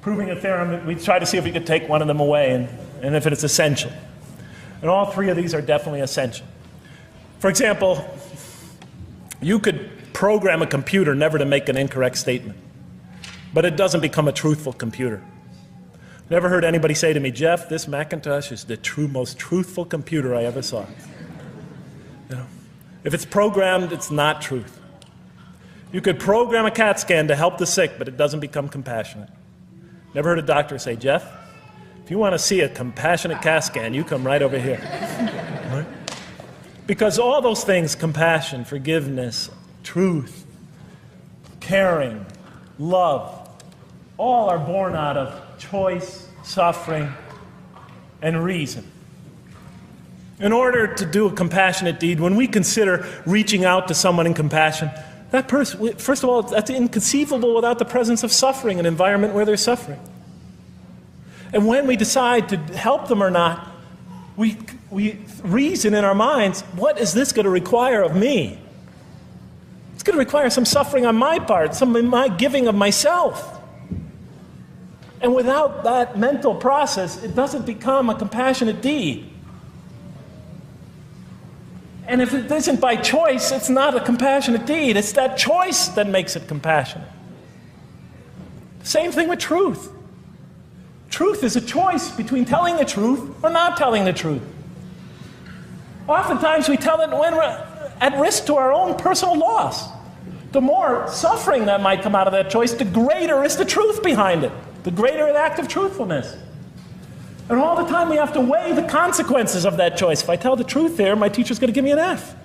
proving a theorem. We try to see if we could take one of them away, and if it's essential. And all 3 of these are definitely essential. For example, you could program a computer never to make an incorrect statement, but it doesn't become a truthful computer. Never heard anybody say to me, Jeff, this Macintosh is the most truthful computer I ever saw. If it's programmed, it's not truth. You could program a CAT scan to help the sick, but it doesn't become compassionate. Never heard a doctor say, Jeff, if you want to see a compassionate CAT scan, you come right over here. Right? Because all those things, compassion, forgiveness, truth, caring, love, all are born out of choice, suffering, and reason. In order to do a compassionate deed, when we consider reaching out to someone in compassion, that person, first of all, that's inconceivable without the presence of suffering, an environment where there's suffering. And when we decide to help them or not, we reason in our minds, what is this going to require of me? It's going to require some suffering on my part, some of my giving of myself. And without that mental process, it doesn't become a compassionate deed. And if it isn't by choice, it's not a compassionate deed. It's that choice that makes it compassionate. Same thing with truth. Truth is a choice between telling the truth or not telling the truth. Oftentimes we tell it when we're at risk to our own personal loss. The more suffering that might come out of that choice, the greater is the truth behind it, the greater the act of truthfulness. And all the time we have to weigh the consequences of that choice. If I tell the truth there, my teacher's going to give me an F.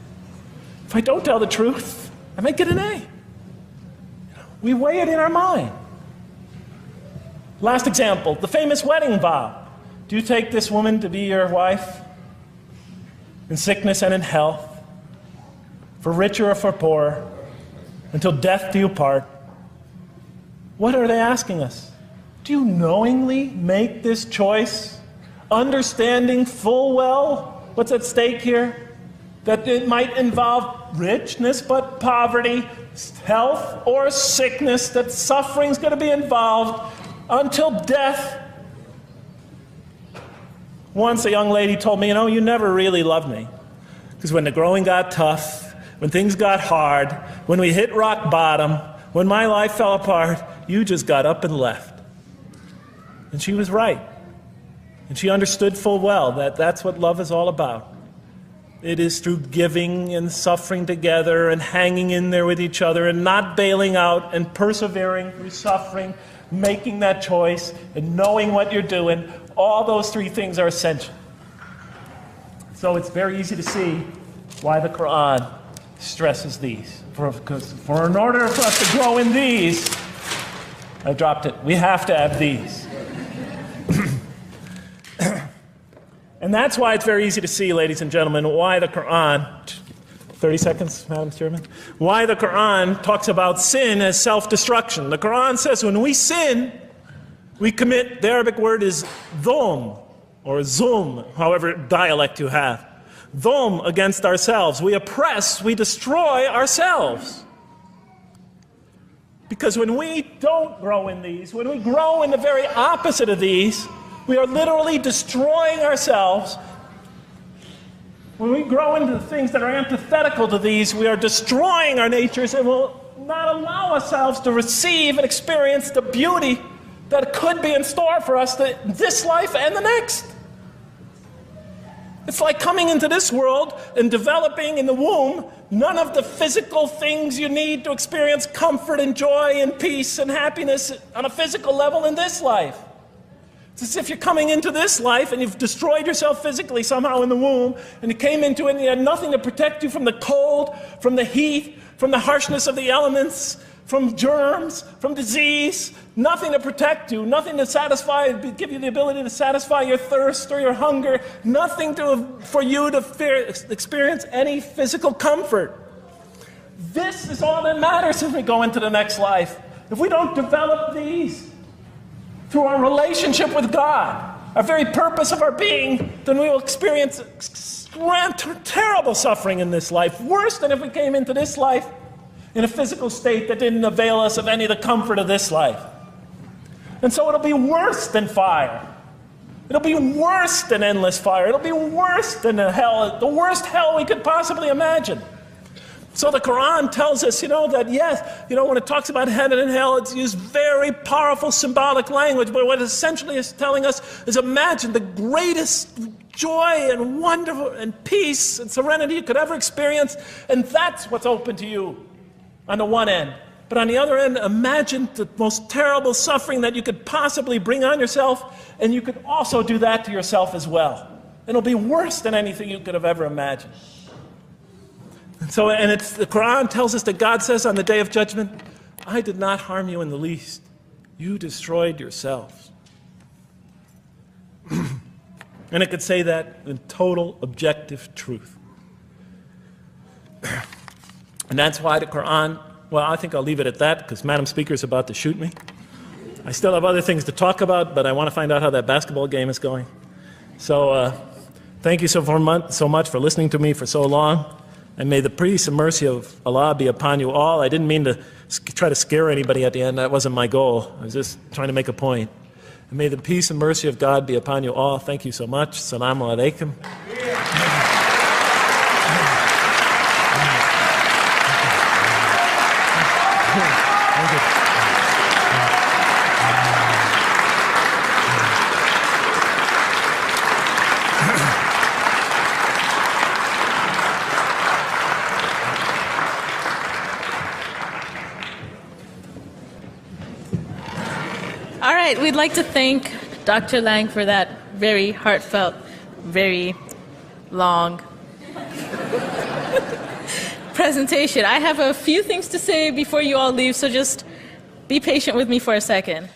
If I don't tell the truth, I might get an A. We weigh it in our mind. Last example, the famous wedding vow. Do you take this woman to be your wife in sickness and in health, for richer or for poorer, until death do you part? What are they asking us? Do you knowingly make this choice, understanding full well what's at stake here? That it might involve richness but poverty, health or sickness, that suffering's going to be involved until death. Once a young lady told me, you never really loved me. Because when the growing got tough, when things got hard, when we hit rock bottom, when my life fell apart, you just got up and left. And she was right. And she understood full well that that's what love is all about. It is through giving and suffering together and hanging in there with each other and not bailing out and persevering through suffering, making that choice and knowing what you're doing. All those three things are essential. So it's very easy to see why the Quran stresses these. For in order for us to grow in these, I dropped it, we have to have these. And that's why it's very easy to see, ladies and gentlemen, why the Quran, 30 seconds, Madam Chairman, why the Quran talks about sin as self-destruction. The Quran says when we sin, we commit, the Arabic word is dhulm, or zulm, however dialect you have. Dhulm against ourselves. We oppress, we destroy ourselves. Because when we don't grow in these, when we grow in the very opposite of these, we are literally destroying ourselves. When we grow into the things that are antithetical to these, we are destroying our natures and will not allow ourselves to receive and experience the beauty that could be in store for us this life and the next. It's like coming into this world and developing in the womb none of the physical things you need to experience comfort and joy and peace and happiness on a physical level in this life. It's as if you're coming into this life and you've destroyed yourself physically somehow in the womb, and you came into it and you had nothing to protect you from the cold, from the heat, from the harshness of the elements, from germs, from disease, nothing to protect you, nothing to satisfy, give you the ability to satisfy your thirst or your hunger, nothing for you to experience any physical comfort. This is all that matters as we go into the next life. If we don't develop these through our relationship with God, our very purpose of our being, then we will experience terrible suffering in this life, worse than if we came into this life in a physical state that didn't avail us of any of the comfort of this life. And so it'll be worse than fire. It'll be worse than endless fire. It'll be worse than hell, the worst hell we could possibly imagine. So the Quran tells us, that yes, when it talks about heaven and hell, it's used very powerful symbolic language, but what it essentially is telling us is imagine the greatest joy and wonderful and peace and serenity you could ever experience, and that's what's open to you on the one end. But on the other end, imagine the most terrible suffering that you could possibly bring on yourself, and you could also do that to yourself as well. It'll be worse than anything you could have ever imagined. So, and the Quran tells us that God says on the Day of Judgment, I did not harm you in the least. You destroyed yourselves. And it could say that in total objective truth. And that's why the Quran, well, I think I'll leave it at that because Madam Speaker is about to shoot me. I still have other things to talk about, but I want to find out how that basketball game is going. So thank you so much for listening to me for so long. And may the peace and mercy of Allah be upon you all. I didn't mean to try to scare anybody at the end. That wasn't my goal. I was just trying to make a point. And may the peace and mercy of God be upon you all. Thank you so much. Assalamu alaikum. Thank you. All right, we'd like to thank Dr. Lang for that very heartfelt, very long presentation. I have a few things to say before you all leave, so just be patient with me for a second.